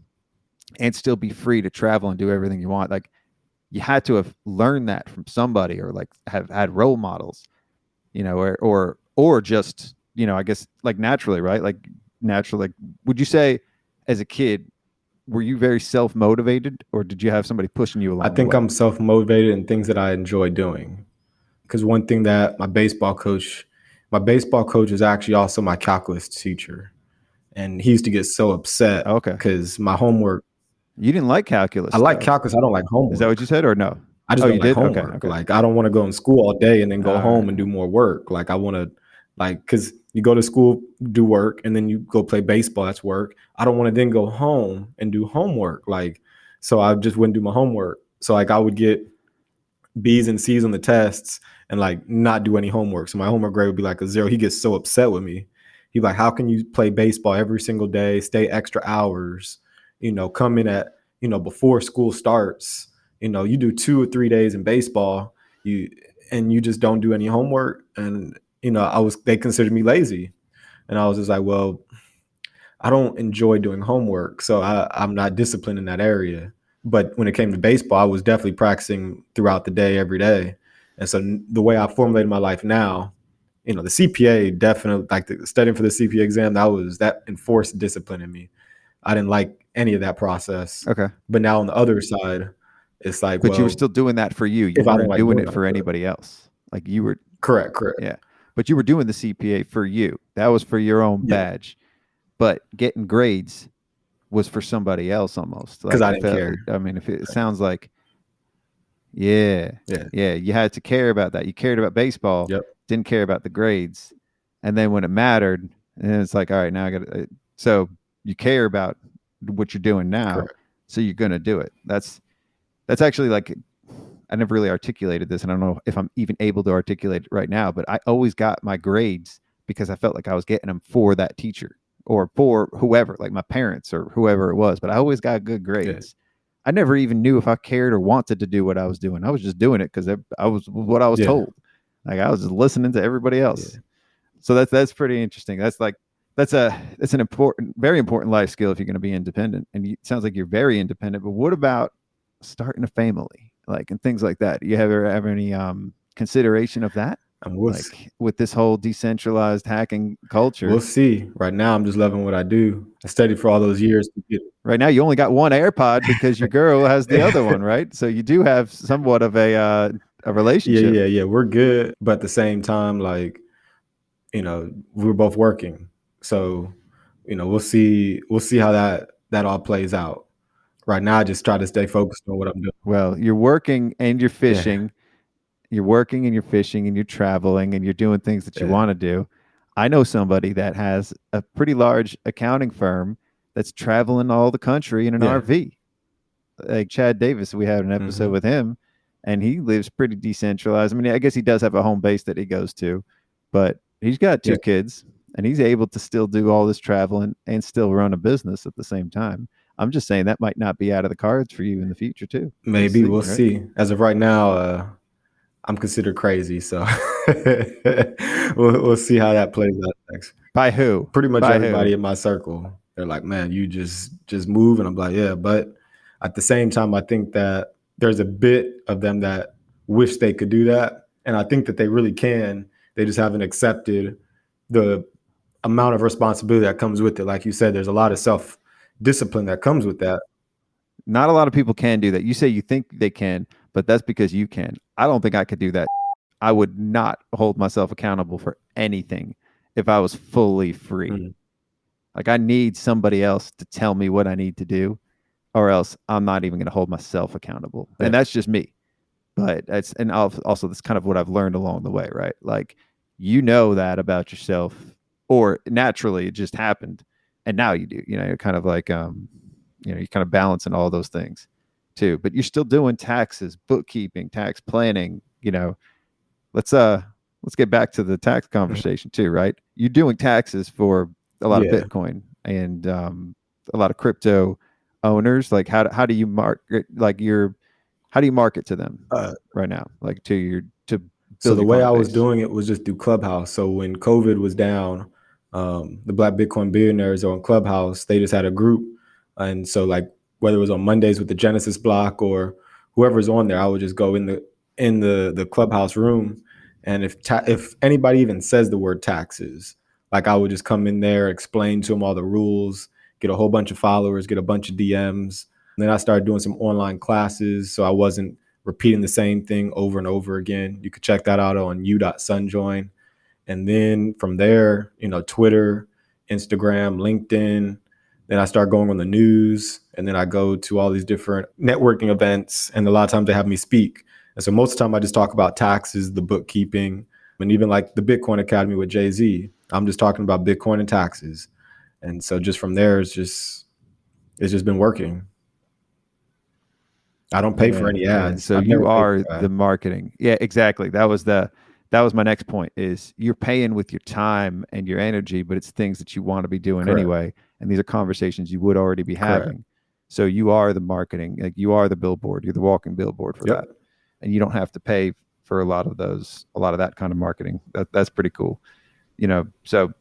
and still be free to travel and do everything you want, like, you had to have learned that from somebody, or like have had role models, or just, I guess, like, naturally, right? Like, naturally, like, would you say as a kid, were you very self-motivated, or did you have somebody pushing you along? I think I'm self-motivated in things that I enjoy doing. Because one thing that my baseball coach is actually also my calculus teacher. And he used to get so upset because my homework. You didn't like calculus. I like calculus. I don't like homework. Is that what you said, or no? I just don't like homework. Okay. Like, I don't want to go in school all day and then go home and do more work. Like, I want to, like, because you go to school, do work, and then you go play baseball. That's work. I don't want to then go home and do homework. Like, so I just wouldn't do my homework. So, like, I would get B's and C's on the tests and like not do any homework. So my homework grade would be like a 0. He gets so upset with me. He's like, how can you play baseball every single day, stay extra hours, come in at, before school starts, you do 2 or 3 days in baseball, you just don't do any homework. And, they considered me lazy. And I was just like, well, I don't enjoy doing homework, so I'm not disciplined in that area. But when it came to baseball, I was definitely practicing throughout the day, every day. And so the way I formulated my life now, the CPA definitely, like, studying for the CPA exam, that enforced discipline in me. I didn't like any of that process. Okay. But now on the other side, it's like, but you were still doing that for you. You weren't doing it for anybody else. Like, you were. Correct. Yeah. But you were doing the CPA for you. That was for your own badge. But getting grades was for somebody else almost. Because I didn't care. I mean, if it sounds like, you had to care about that. You cared about baseball. Yep. Didn't care about the grades. And then when it mattered, and it's like, all right, now I got to. So you care about what you're doing now. Correct. So you're going to do it. That's actually, like, I never really articulated this, and I don't know if I'm even able to articulate it right now, but I always got my grades because I felt like I was getting them for that teacher or for whoever, like my parents or whoever it was, but I always got good grades. I never even knew if I cared or wanted to do what I was doing. I was just doing it because I was what I was told. Like I was just listening to everybody else. So that's pretty interesting. That's an important, very important life skill if you're going to be independent. And it sounds like you're very independent. But what about starting a family, like and things like that? Do you have any consideration of that? Like with this whole decentralized hacking culture? We'll see. Right now, I'm just loving what I do. I studied for all those years. Right now, you only got one AirPod because your girl has the other one, right? So you do have somewhat of a relationship. Yeah. We're good, but at the same time, like, you know, we're both working, so you know, we'll see how that all plays out. Right now, I just try to stay focused on what I'm doing. Well, you're working and you're fishing. You're working and you're fishing and you're traveling and you're doing things that you want to do. I know somebody that has a pretty large accounting firm that's traveling all the country in an RV. Like Chad Davis, we had an episode with him, and he lives pretty decentralized. I mean, I guess he does have a home base that he goes to, but he's got 2 kids, and he's able to still do all this traveling and still run a business at the same time. I'm just saying that might not be out of the cards for you in the future too. Maybe we'll see. As of right now, I'm considered crazy, so we'll see how that plays out next. By who? Pretty much everybody in my circle. They're like, man, you just move. And I'm like, yeah. But at the same time, I think that there's a bit of them that wish they could do that. And I think that they really can. They just haven't accepted the amount of responsibility that comes with it. Like you said, there's a lot of self-discipline that comes with that. Not a lot of people can do that. You say you think they can, but that's because you can. I don't think I could do that. I would not hold myself accountable for anything if I was fully free. Like I need somebody else to tell me what I need to do, or else I'm not even going to hold myself accountable. And that's just me. But also that's kind of what I've learned along the way, right? Like, you know that about yourself, or naturally it just happened, and now you do. You know, you're kind of like, you're kind of balancing all those things too. But you're still doing taxes, bookkeeping, tax planning. You know, let's get back to the tax conversation too, right? You're doing taxes for a lot of Bitcoin and a lot of crypto owners. Like, how do you market? Like, how do you market to them right now? Like to so the way I was doing it was just through Clubhouse. So when COVID was down, the Black Bitcoin billionaires on Clubhouse, they just had a group. And so like whether it was on Mondays with the Genesis block or whoever's on there, I would just go in the Clubhouse room. And if anybody even says the word taxes, like I would just come in there, explain to them all the rules, get a whole bunch of followers, get a bunch of DMs. And then I started doing some online classes, so I wasn't repeating the same thing over and over again. You could check that out on u.sunjoin. And then from there, Twitter, Instagram, LinkedIn. Then I start going on the news, and then I go to all these different networking events, and a lot of times they have me speak. And so most of the time I just talk about taxes, the bookkeeping, and even like the Bitcoin Academy with Jay-Z. I'm just talking about Bitcoin and taxes. And so just from there, it's just been working. I don't pay for any ads. So you are the marketing. Yeah, exactly. That was my next point, is you're paying with your time and your energy, but it's things that you want to be doing anyway. And these are conversations you would already be having. So you are the marketing, like you are the billboard, you're the walking billboard for that. And you don't have to pay for a lot of that kind of marketing. That's pretty cool. So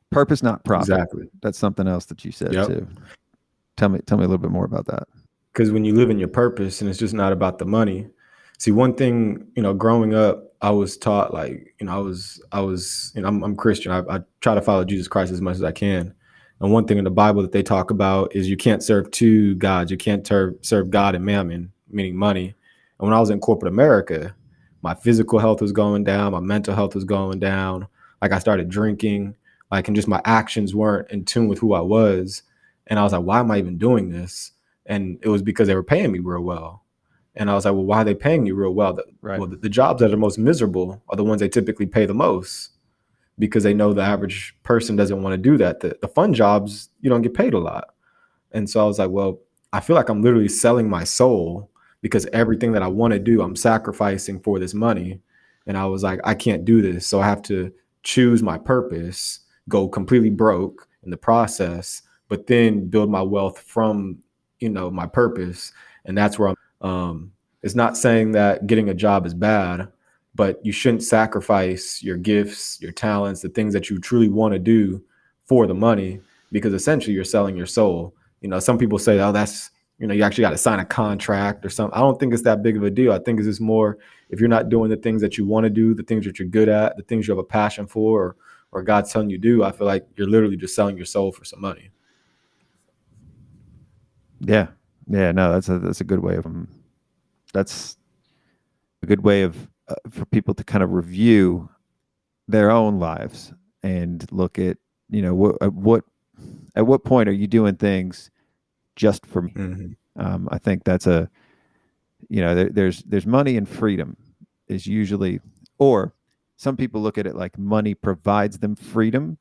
purpose, not profit. Exactly. That's something else that you said too. Tell me a little bit more about that. Because when you live in your purpose and it's just not about the money. See, one thing, growing up, I was taught like, I'm Christian. I try to follow Jesus Christ as much as I can. And one thing in the Bible that they talk about is you can't serve 2 gods. You can't serve God and mammon, meaning money. And when I was in corporate America, my physical health was going down. My mental health was going down. Like I started drinking, and just my actions weren't in tune with who I was. And I was like, why am I even doing this? And it was because they were paying me real well. And I was like, well, why are they paying you real well? Well, the jobs that are most miserable are the ones they typically pay the most, because they know the average person doesn't want to do that. The fun jobs, you don't get paid a lot. And so I was like, well, I feel like I'm literally selling my soul because everything that I want to do, I'm sacrificing for this money. And I was like, I can't do this. So I have to choose my purpose, go completely broke in the process, but then build my wealth from, my purpose. And that's where it's not saying that getting a job is bad, but you shouldn't sacrifice your gifts, your talents, the things that you truly want to do for the money, because essentially you're selling your soul. Some people say, oh, that's, you actually got to sign a contract or something. I don't think it's that big of a deal. I think it's just more, if you're not doing the things that you want to do, the things that you're good at, the things you have a passion for, or God's telling you to do, I feel like you're literally just selling your soul for some money. Yeah. No, that's a good way of that's a good way of for people to kind of review their own lives and look at, at what point are you doing things just for me? Mm-hmm. I think that's there's money and freedom is usually, or some people look at it like money provides them freedom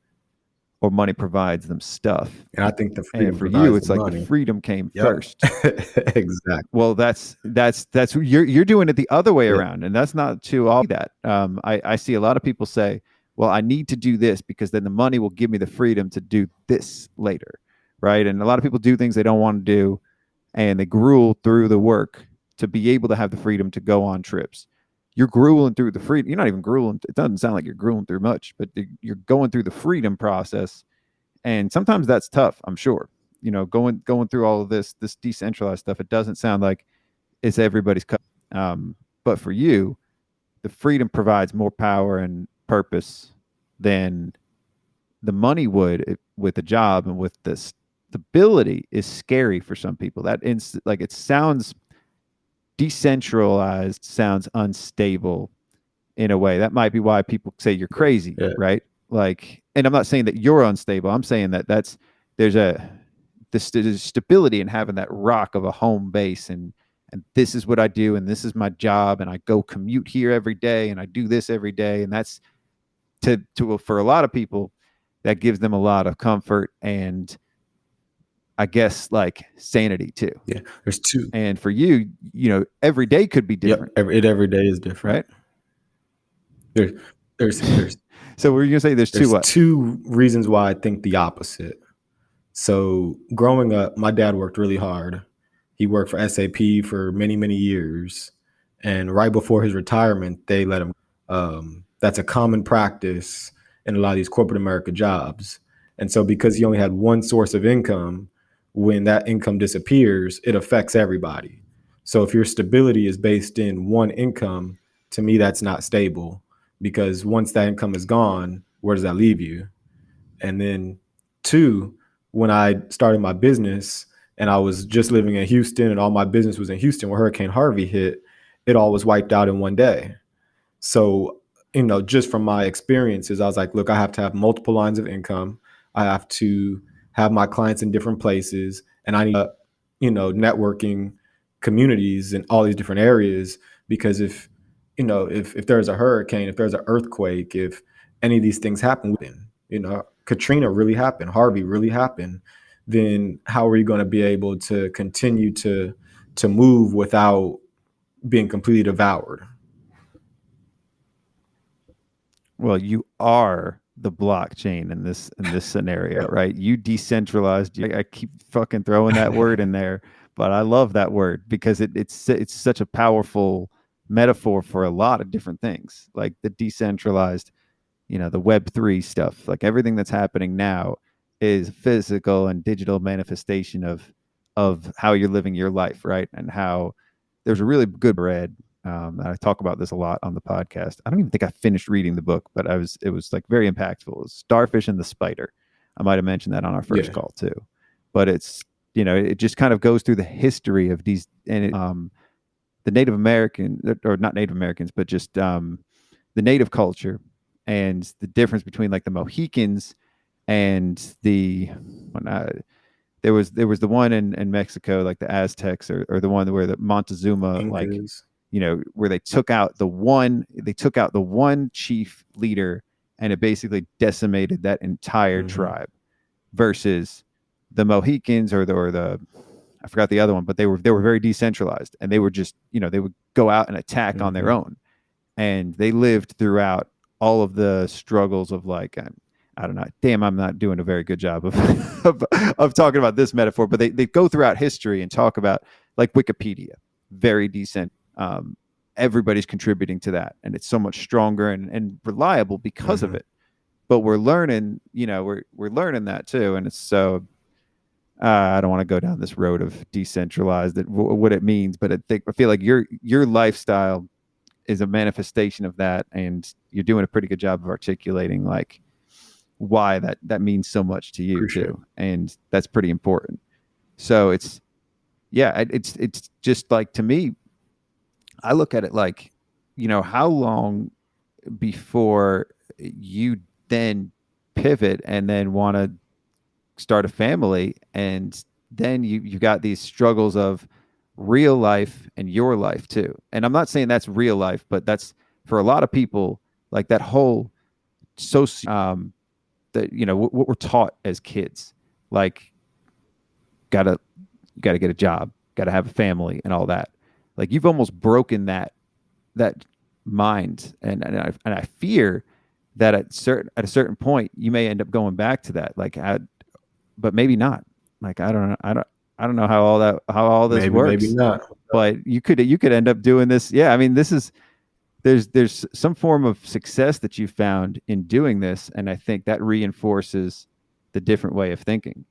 or money provides them stuff. And I think the freedom, and for you, it's like the freedom came first. Exactly. Well, that's you're doing it the other way around, and that's not to all that. I see a lot of people say, well, I need to do this because then the money will give me the freedom to do this later, right? And a lot of people do things they don't want to do, and they gruel through the work to be able to have the freedom to go on trips. You're grueling through the freedom. You're not even grueling. It doesn't sound like you're grueling through much, but you're going through the freedom process. And sometimes that's tough, I'm sure. Going through all of this decentralized stuff, it doesn't sound like it's everybody's cup. But for you, the freedom provides more power and purpose than the money would with a job, and with the stability is scary for some people. Like it sounds decentralized, sounds unstable in a way. That might be why people say you're crazy, right? Like, and I'm not saying that you're unstable. I'm saying that there's stability in having that rock of a home base, and this is what I do, and this is my job, and I go commute here every day, and I do this every day, and that's for a lot of people, that gives them a lot of comfort and I guess like sanity too. Yeah, there's two. And for you, every day could be different. Yep, every day is different, right? There's So we're gonna say there's two reasons why I think the opposite. So growing up, my dad worked really hard. He worked for SAP for many, many years, and right before his retirement, they let him. That's a common practice in a lot of these corporate America jobs. And so because he only had one source of income, when that income disappears, it affects everybody. So if your stability is based in one income, to me, that's not stable, because once that income is gone, where does that leave you? And then two, when I started my business and I was just living in Houston and all my business was in Houston, when Hurricane Harvey hit, it all was wiped out in one day. So, just from my experiences, I was like, look, I have to have multiple lines of income. I have to have my clients in different places, and I need, networking communities in all these different areas, because if there's a hurricane, if there's an earthquake, if any of these things happen, Katrina really happened, Harvey really happened, then how are you going to be able to continue to move without being completely devoured? Well, you are the blockchain in this scenario, right? You decentralized. I keep fucking throwing that word in there, but I love that word because it's such a powerful metaphor for a lot of different things, like the decentralized, the Web3 stuff. Like everything that's happening now is physical and digital manifestation of how you're living your life, right? And how there's a really good read. I talk about this a lot on the podcast. I don't even think I finished reading the book, but it was like very impactful. It was Starfish and The Spider. I might have mentioned that on our first call too, but it's, it just kind of goes through the history of these, and the Native American, or not Native Americans, but just the Native culture, and the difference between like the Mohicans and there was the one in Mexico, like the Aztecs, or the one where the Montezuma, Incas. Like, where they took out the one chief leader, and it basically decimated that entire tribe, versus the Mohicans or the I forgot the other one, but they were very decentralized, and they were just, they would go out and attack on their own, and they lived throughout all of the struggles of like, I don't know. Damn, I'm not doing a very good job of talking about this metaphor, but they go throughout history and talk about like Wikipedia, very decent. Everybody's contributing to that, and it's so much stronger and reliable because of it. But we're learning, we're learning that too, and it's so. I don't want to go down this road of decentralized, what it means, but I feel like your lifestyle is a manifestation of that, and you're doing a pretty good job of articulating like why that means so much to you too, and that's pretty important. So it's just like, to me, I look at it like, how long before you then pivot and then want to start a family, and then you got these struggles of real life and your life too. And I'm not saying that's real life, but that's for a lot of people, like that whole that what we're taught as kids, like gotta get a job, gotta have a family and all that. Like you've almost broken that mind, and I fear that at a certain point you may end up going back to that, like but maybe not. Like I don't know how all this works. Maybe not. But you could end up doing this. Yeah, I mean, there's some form of success that you found in doing this, and I think that reinforces the different way of thinking.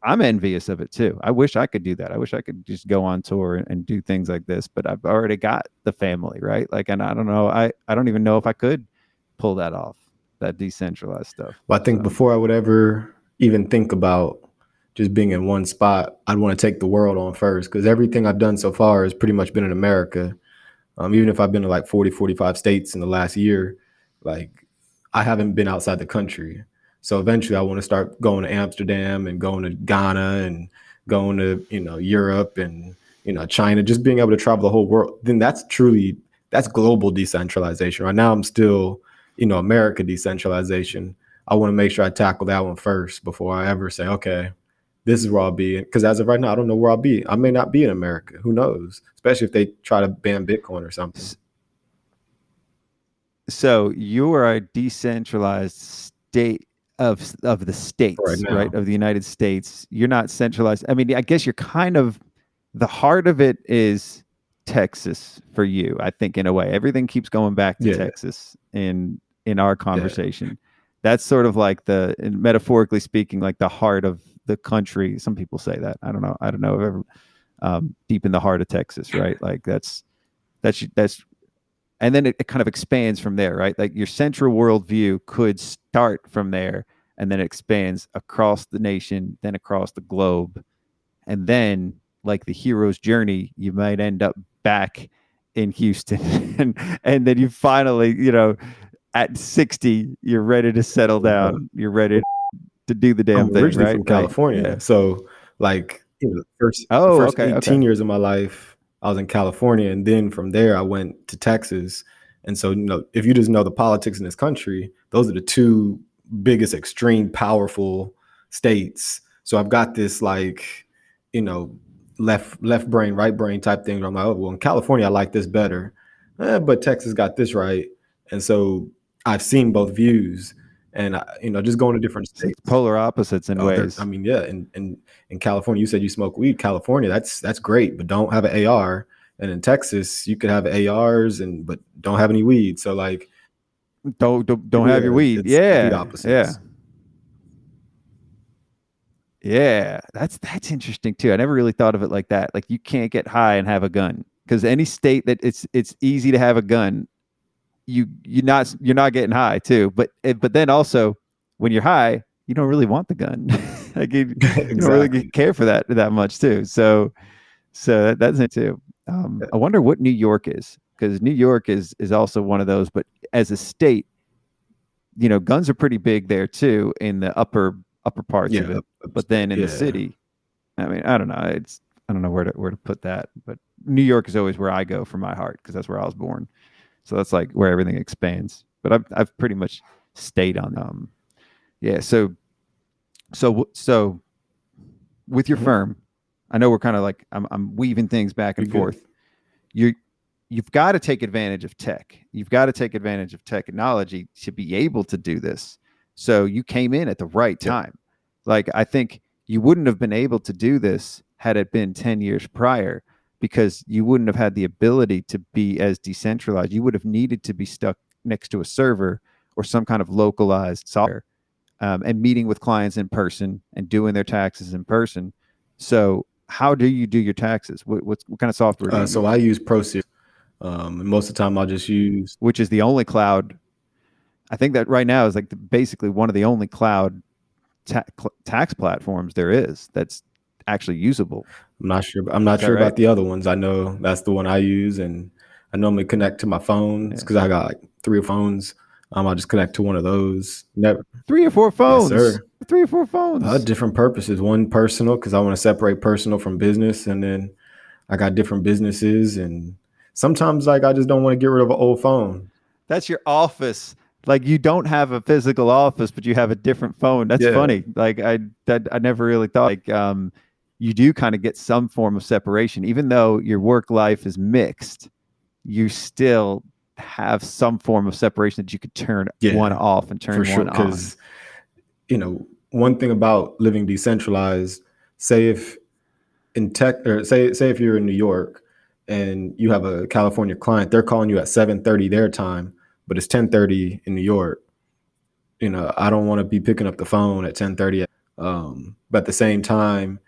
I'm envious of it too. I wish I could do that. I wish I could just go on tour and do things like this, but I've already got the family, right? Like, and I don't know, I don't even know if I could pull that off, that decentralized stuff. Well, I think before I would ever even think about just being in one spot, I'd want to take the world on first, because everything I've done so far has pretty much been in America. Even if I've been to like 40, 45 states in the last year, like I haven't been outside the country. So eventually I want to start going to Amsterdam and going to Ghana and going to, Europe and, China, just being able to travel the whole world. Then that's global decentralization. Right now I'm still, America decentralization. I want to make sure I tackle that one first before I ever say, okay, this is where I'll be. Because as of right now, I don't know where I'll be. I may not be in America. Who knows? Especially if they try to ban Bitcoin or something. So you are a decentralized state of the states, right? Of the United States. You're not centralized. I mean, I guess you're kind of, the heart of it is Texas for you, I think, in a way. Everything keeps going back to Texas in our conversation. Yeah. That's sort of like metaphorically speaking, like the heart of the country. Some people say that. I don't know. Ever deep in the heart of Texas, right? Like that's, and then it kind of expands from there, right? Like your central worldview could start from there, and then it expands across the nation, then across the globe, and then like the hero's journey, you might end up back in Houston, and then you finally, at 60, you're ready to settle down. You're ready to do the damn thing, originally right? From California. Yeah. So like, the first 18 years of my life, I was in California. And then from there, I went to Texas. And so, if you just know the politics in this country, those are the two biggest, extreme, powerful states. So I've got this like, left brain, right brain type thing. Where I'm like, oh, well, in California, I like this better. But Texas got this right. And so I've seen both views, and just going to different states. It's polar opposites in ways. I mean, yeah. In California, you said you smoke weed. California, that's great, but don't have an AR. And in Texas, you could have ARs but don't have any weed. So like, don't have your weed. Yeah, opposites. Yeah. That's interesting too. I never really thought of it like that. Like you can't get high and have a gun, because any state that it's easy to have a gun, you're not getting high too. But then also when you're high, you don't really want the gun. Like you don't really care for that much too. So that's it too. I wonder what New York is, because New York is also one of those, but as a state, guns are pretty big there too, in the upper parts of it. But then in the city, I mean, I don't know. I don't know where to put that, but New York is always where I go for my heart, because that's where I was born. So that's like where everything expands. But I've pretty much stayed on yeah. So with your firm, I know we're kind of like I'm weaving things back and forth. You've got to take advantage of tech. You've got to take advantage of technology to be able to do this. So you came in at the right time. Like, I think you wouldn't have been able to do this had it been 10 years prior, because you wouldn't have had the ability to be as decentralized. You would have needed to be stuck next to a server or some kind of localized software, and meeting with clients in person and doing their taxes in person. So how do you do your taxes? What kind of software do you use? So I use ProSeries. And most of the time I'll just use, which is the only cloud. I think that right now is like basically one of the only cloud tax platforms there is that's actually usable. I'm not sure about the other ones. I know that's the one I use, and I normally connect to my phones because I got like 3 phones. I'll just connect to one of those. 3 or 4 phones. Yes, sir. 3 or 4 phones. Different purposes. One personal, because I want to separate personal from business, and then I got different businesses, and sometimes like I just don't want to get rid of an old phone. That's your office. Like, you don't have a physical office, but you have a different phone. That's funny. Like, I never really thought, like, you do kind of get some form of separation, even though your work life is mixed. You still have some form of separation that you could turn one off and turn one on. Because, one thing about living decentralized, say if in tech, or say if you're in New York and you have a California client, they're calling you at 7:30 their time, but it's 10:30 in New York. I don't want to be picking up the phone at 10:30. But at the same time,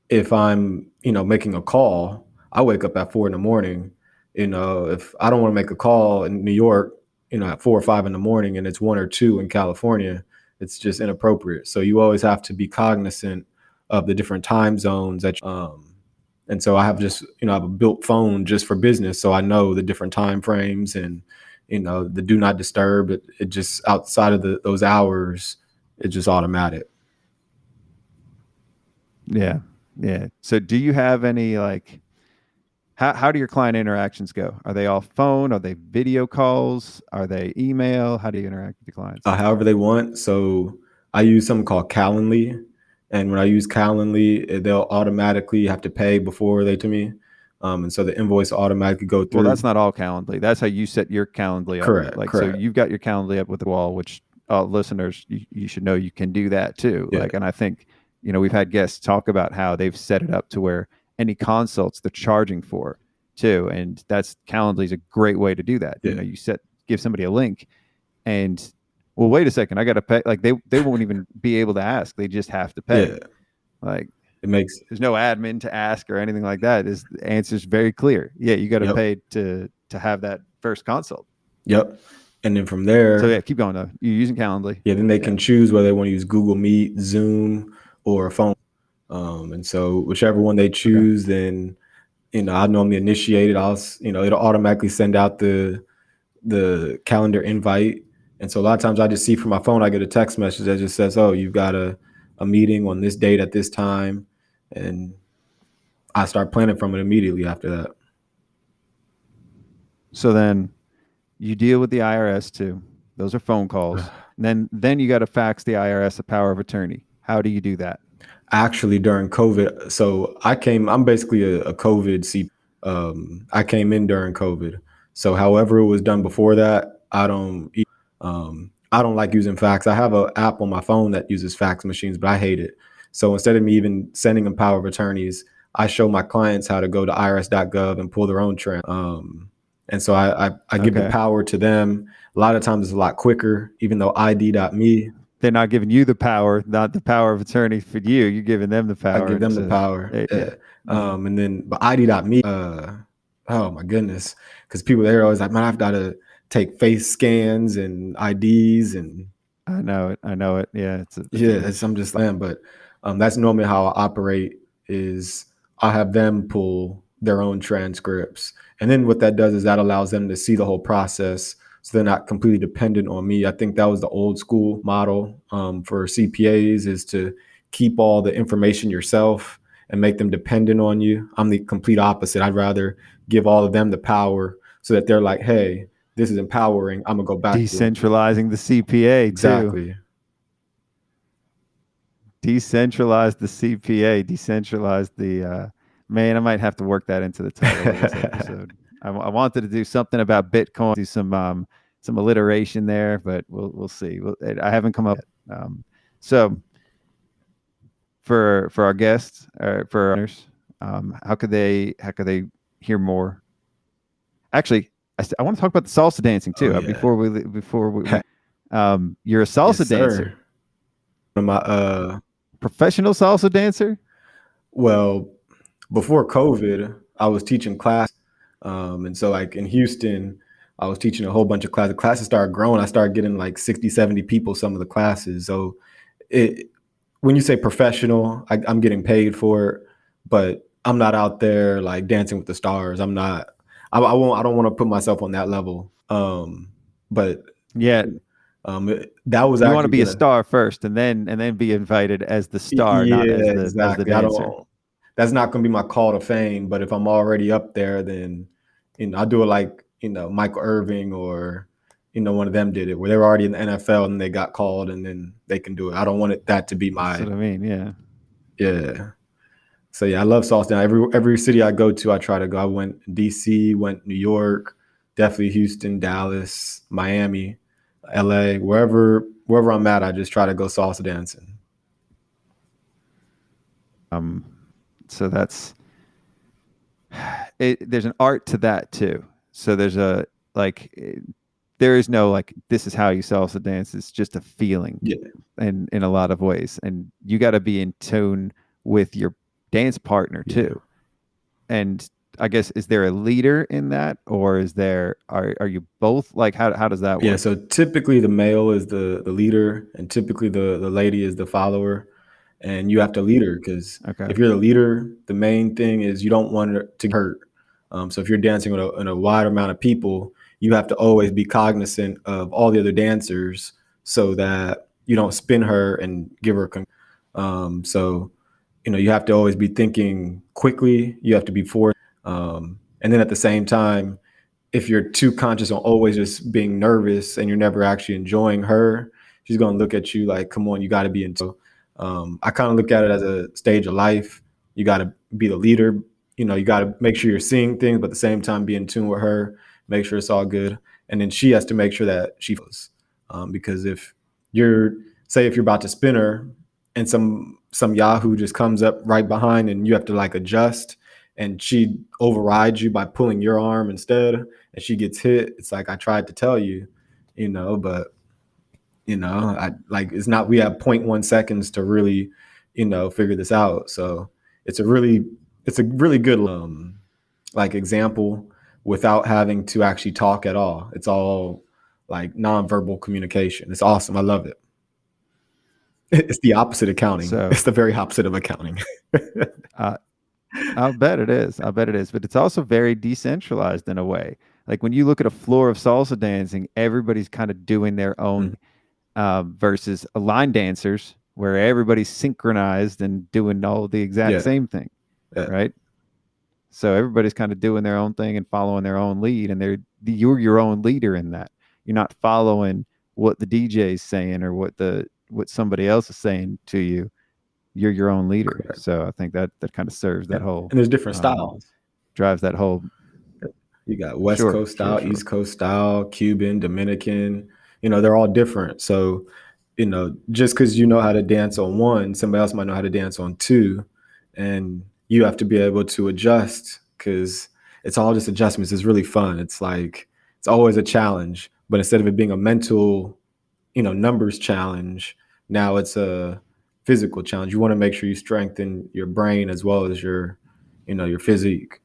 if I'm, making a call, I wake up at 4 a.m. If I don't want to make a call in New York, at 4 or 5 a.m, and it's 1 or 2 in California, it's just inappropriate. So you always have to be cognizant of the different time zones and so I have just, I have a built phone just for business. So I know the different time frames and, the do not disturb. It just outside of those hours, it's just automatic. Yeah. Yeah. So do you have any, like, how do your client interactions go? Are they all phone? Are they video calls? Are they email? How do you interact with the clients? However they want. So I use something called Calendly. And when I use Calendly, they'll automatically have to pay before they to me. And so the invoice automatically go through. Well, that's not all Calendly. That's how you set your Calendly up. Correct. Like, correct. So you've got your Calendly up with the wall, which listeners, you should know you can do that too. Yeah. Like, and I think, we've had guests talk about how they've set it up to where any consults they're charging for too. And that's Calendly is a great way to do that. Yeah. You give somebody a link and, well, wait a second, I got to pay. Like, they won't even be able to ask. They just have to pay. Yeah. Like, there's no admin to ask or anything like that. The answer is very clear. Yeah, you got to pay to have that first consult. Yep. And then from there, so yeah, keep going though. You're using Calendly. Yeah, then they can choose whether they want to use Google Meet, Zoom, or a phone. And so whichever one they choose, then I normally initiate it. It'll automatically send out the calendar invite. And so a lot of times I just see from my phone, I get a text message that just says, "Oh, you've got a meeting on this date at this time," and I start planning from it immediately after that. So then you deal with the IRS too. Those are phone calls. And then you got to fax the IRS a power of attorney. How do you do that? Actually, during COVID, so I'm basically a COVID CPA. I came in during COVID. So however it was done before that, I don't like using fax. I have an app on my phone that uses fax machines, but I hate it. So instead of me even sending them power of attorneys, I show my clients how to go to irs.gov and pull their own and so I give the power to them. A lot of times it's a lot quicker, even though ID.me. They're not giving you the power, not the power of attorney for you. You're giving them the power. I give them the power. And then, but ID.me, oh my goodness. Because people there are always like, man, I've got to take face scans and IDs and. I know it. Yeah. I'm just saying, but that's normally how I operate is I'll have them pull their own transcripts. And then what that does is that allows them to see the whole process. So they're not completely dependent on me. I think that was the old school model for CPAs is to keep all the information yourself and make them dependent on you. I'm the complete opposite. I'd rather give all of them the power so that they're like, hey, this is empowering. I'm going to go back. Decentralizing the CPA exactly. too. Decentralize the CPA, decentralize the man, I might have to work that into the title of this episode. I wanted to do something about Bitcoin, do some alliteration there, but we'll see. I haven't come up yet. So for our guests, for our owners, how could they hear more? Actually, I want to talk about the salsa dancing too. Before we you're a salsa dancer. My professional salsa dancer? Well, before COVID, I was teaching class. And so like in Houston, I was teaching a whole bunch of classes. The classes started growing. I started getting like 60, 70 people, some of the classes. So when you say professional, I'm getting paid for it, but I'm not out there like dancing with the stars. I'm not, I don't want to put myself on that level. But yeah, that was, you want to be a star first and then be invited as the star, not as the, exactly. as the dancer. That's not going to be my call to fame, but if I'm already up there, then, I do it like, Michael Irving or, one of them did it where they were already in the NFL and they got called and then they can do it. I don't want that to be my. That's what I mean. Yeah. Yeah. So yeah, I love salsa. Every city I go to, I try to go. I went DC, went New York, definitely Houston, Dallas, Miami, LA, wherever I'm at, I just try to go salsa dancing. So that's it. There's an art to that too. So there's a there is no like this is how you salsa dance. It's just a feeling, and in a lot of ways, and you got to be in tune with your dance partner too. And I guess, is there a leader in that, or is there are you both like how does that work? Yeah, so typically the male is the leader, and typically the lady is the follower, and you have to lead her because if you're the leader, the main thing is you don't want her to hurt. So if you're dancing with a wide amount of people, you have to always be cognizant of all the other dancers so that you don't spin her and give her. So you have to always be thinking quickly. You have to be forward. And then at the same time, if you're too conscious on always just being nervous and you're never actually enjoying her, she's going to look at you like, come on, you got to be into. I kind of look at it as a stage of life. You got to be the leader. You got to make sure you're seeing things, but at the same time, be in tune with her, make sure it's all good. And then she has to make sure that she feels. Because if you're about to spin her and some Yahoo just comes up right behind and you have to like adjust and she overrides you by pulling your arm instead and she gets hit, it's like, I tried to tell you, but I like, it's not, we have 0.1 seconds to really, figure this out. So it's a really good like example without having to actually talk at all. It's all like nonverbal communication. It's awesome. I love it. It's the opposite of accounting. It's the very opposite of accounting. I'll bet it is. But it's also very decentralized in a way. Like when you look at a floor of salsa dancing, everybody's kind of doing their own versus line dancers where everybody's synchronized and doing all the exact same thing. Right. So everybody's kind of doing their own thing and following their own lead. And you're your own leader in that. You're not following what the DJ's saying or what somebody else is saying to you. You're your own leader. Correct. So I think that kind of serves that whole. And there's different styles. Drives that whole. You got West Coast style, East Coast style, Cuban, Dominican. They're all different. So, just because you know how to dance on one, somebody else might know how to dance on two. And you have to be able to adjust because it's all just adjustments. It's really fun. It's like, it's always a challenge, but instead of it being a mental, numbers challenge, now it's a physical challenge. You want to make sure you strengthen your brain as well as your physique.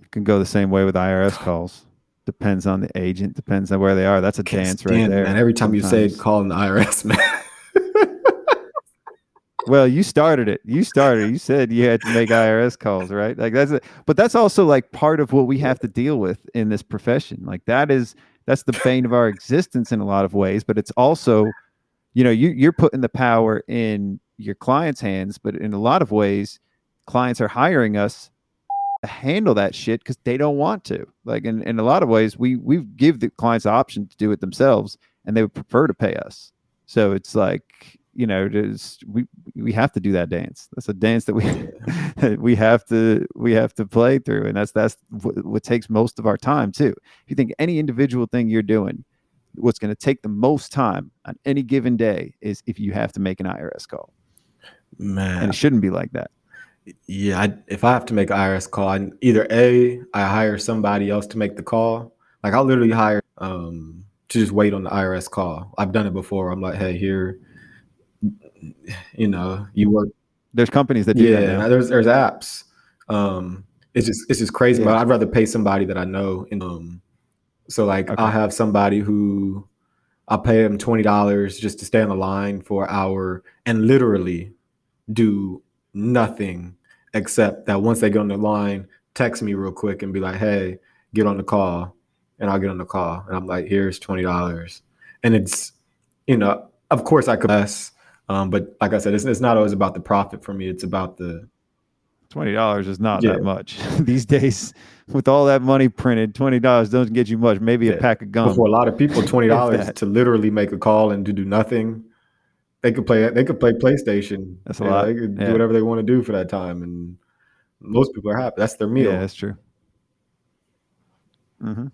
It can go the same way with IRS calls. Depends on the agent, depends on where they are. That's a dance right there. And every time you say calling the IRS, man. Well, you started it. You said you had to make IRS calls, right? Like that's it. But that's also like part of what we have to deal with in this profession. Like that's the bane of our existence in a lot of ways. But it's also, you're putting the power in your clients' hands. But in a lot of ways, clients are hiring us to handle that shit because they don't want to. Like in a lot of ways, we give the clients the option to do it themselves, and they would prefer to pay us. So it's like, we have to do that dance. That's a dance that we have to play through, and that's what takes most of our time too. If you think any individual thing you're doing, what's going to take the most time on any given day is if you have to make an IRS call. Man, and it shouldn't be like that. Yeah, if I have to make an IRS call, I hire somebody else to make the call. Like I'll literally hire to just wait on the IRS call. I've done it before. I'm like, hey, here, you work. There's companies that do that now. There's apps. It's just crazy. But I'd rather pay somebody that I know. So like I'll have somebody who I'll pay them $20 just to stay on the line for an hour and literally do nothing except that once they get on the line, text me real quick and be like, hey, get on the call. And I'll get on the call. And I'm like, here's $20. And it's, of course I could less. But like I said, it's not always about the profit for me. It's about the $20 is not that much these days. With all that money printed, $20 doesn't get you much. Maybe a pack of gum. For a lot of people, $20 to literally make a call and to do nothing. They could play PlayStation. That's a lot. They could do whatever they want to do for that time, and most people are happy. That's their meal. Yeah, that's true. Mm-hmm.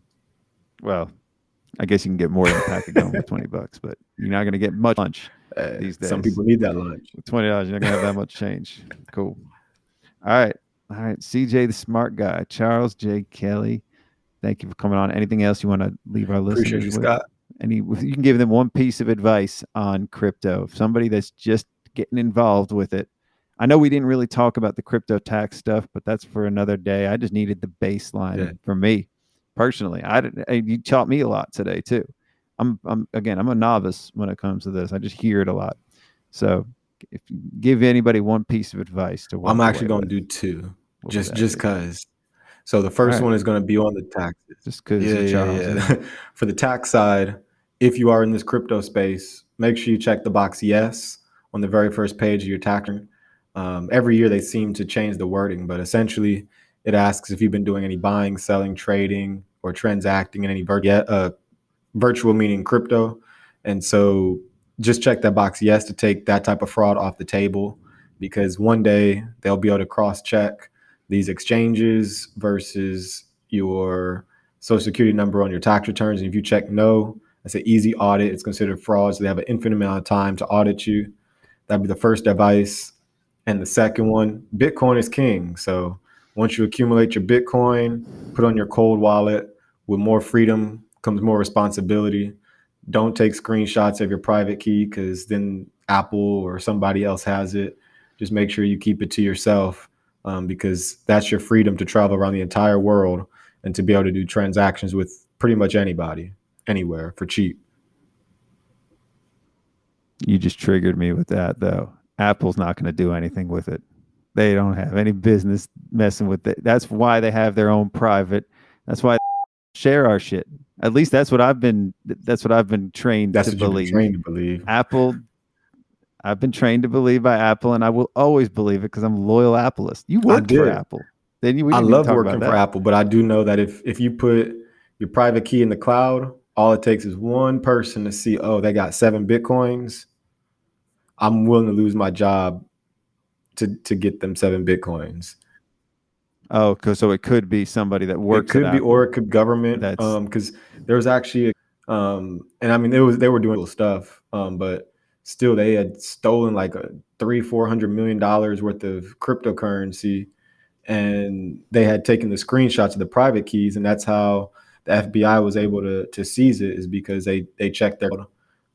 Well, I guess you can get more than a pack of gum with $20, but you're not going to get much lunch these days. Some people need that lunch. With $20, you're not going to have that much change. Cool. All right. CJ, the smart guy, Charles J. Kelly. Thank you for coming on. Anything else you want to leave our listeners Appreciate you, with? Scott. You can give them one piece of advice on crypto. If somebody that's just getting involved with it. I know we didn't really talk about the crypto tax stuff, but that's for another day. I just needed the baseline for me personally. You taught me a lot today too. I'm a novice when it comes to this. I just hear it a lot. So if you give anybody one piece of advice to walk I'm actually away going to with, do two, just because. So the first one is going to be on the taxes. Just because For the tax side, if you are in this crypto space, make sure you check the box yes on the very first page of your tax return. Every year they seem to change the wording, but essentially it asks if you've been doing any buying, selling, trading, or transacting in any virtual, meaning crypto. And so just check that box yes to take that type of fraud off the table, because one day they'll be able to cross-check these exchanges versus your social security number on your tax returns. And if you check no, that's an easy audit. It's considered fraud. So they have an infinite amount of time to audit you. That'd be the first advice. And the second one, Bitcoin is king. So once you accumulate your Bitcoin, put on your cold wallet. With more freedom comes more responsibility. Don't take screenshots of your private key, because then Apple or somebody else has it. Just make sure you keep it to yourself, because that's your freedom to travel around the entire world and to be able to do transactions with pretty much anybody, anywhere for cheap. You just triggered me with that, though. Apple's not going to do anything with it. They don't have any business messing with it. That's why they have their own private. That's why they share our shit. At least that's what I've been trained to believe. Apple, I've been trained to believe by Apple, and I will always believe it because I'm a loyal Appleist. You worked for Apple. I love working for Apple, but I do know that if you put your private key in the cloud, all it takes is one person to see, oh, they got 7 Bitcoins. I'm willing to lose my job to get them 7 Bitcoins. Oh, so it could be somebody that works. It could be, or it could government. Because there was actually, and I mean, they were doing stuff, but still, they had stolen like $300-400 million worth of cryptocurrency, and they had taken the screenshots of the private keys, and that's how the FBI was able to seize it, is because they checked their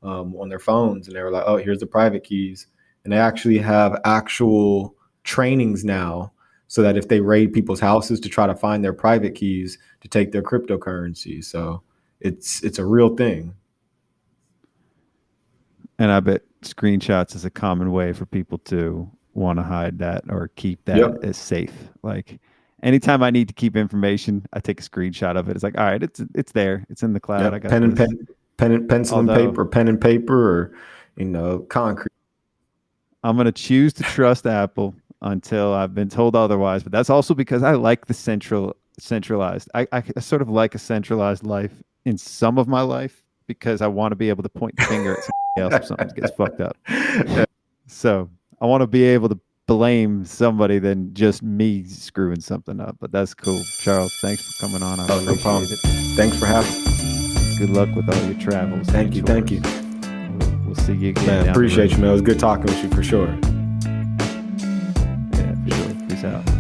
on their phones, and they were like, oh, here's the private keys. And they actually have actual trainings now, so that if they raid people's houses to try to find their private keys to take their cryptocurrency. So it's a real thing. And I bet screenshots is a common way for people to want to hide that or keep that as safe. Like anytime I need to keep information, I take a screenshot of it. It's like, all right, it's there. It's in the cloud. I got pencil and paper, pen and paper, or concrete. I'm going to choose to trust Apple until I've been told otherwise. But that's also because I like the centralized. I sort of like a centralized life in some of my life, because I want to be able to point the finger at somebody else if something gets fucked up. So I want to be able to blame somebody than just me screwing something up. But that's cool. Charles, thanks for coming on. I no problem. appreciate it. Thanks for having me. Good luck with all your travels. Thank you. We'll see you again. Man, appreciate you, man. It was good talking with you for sure. Yeah, for sure. Peace out.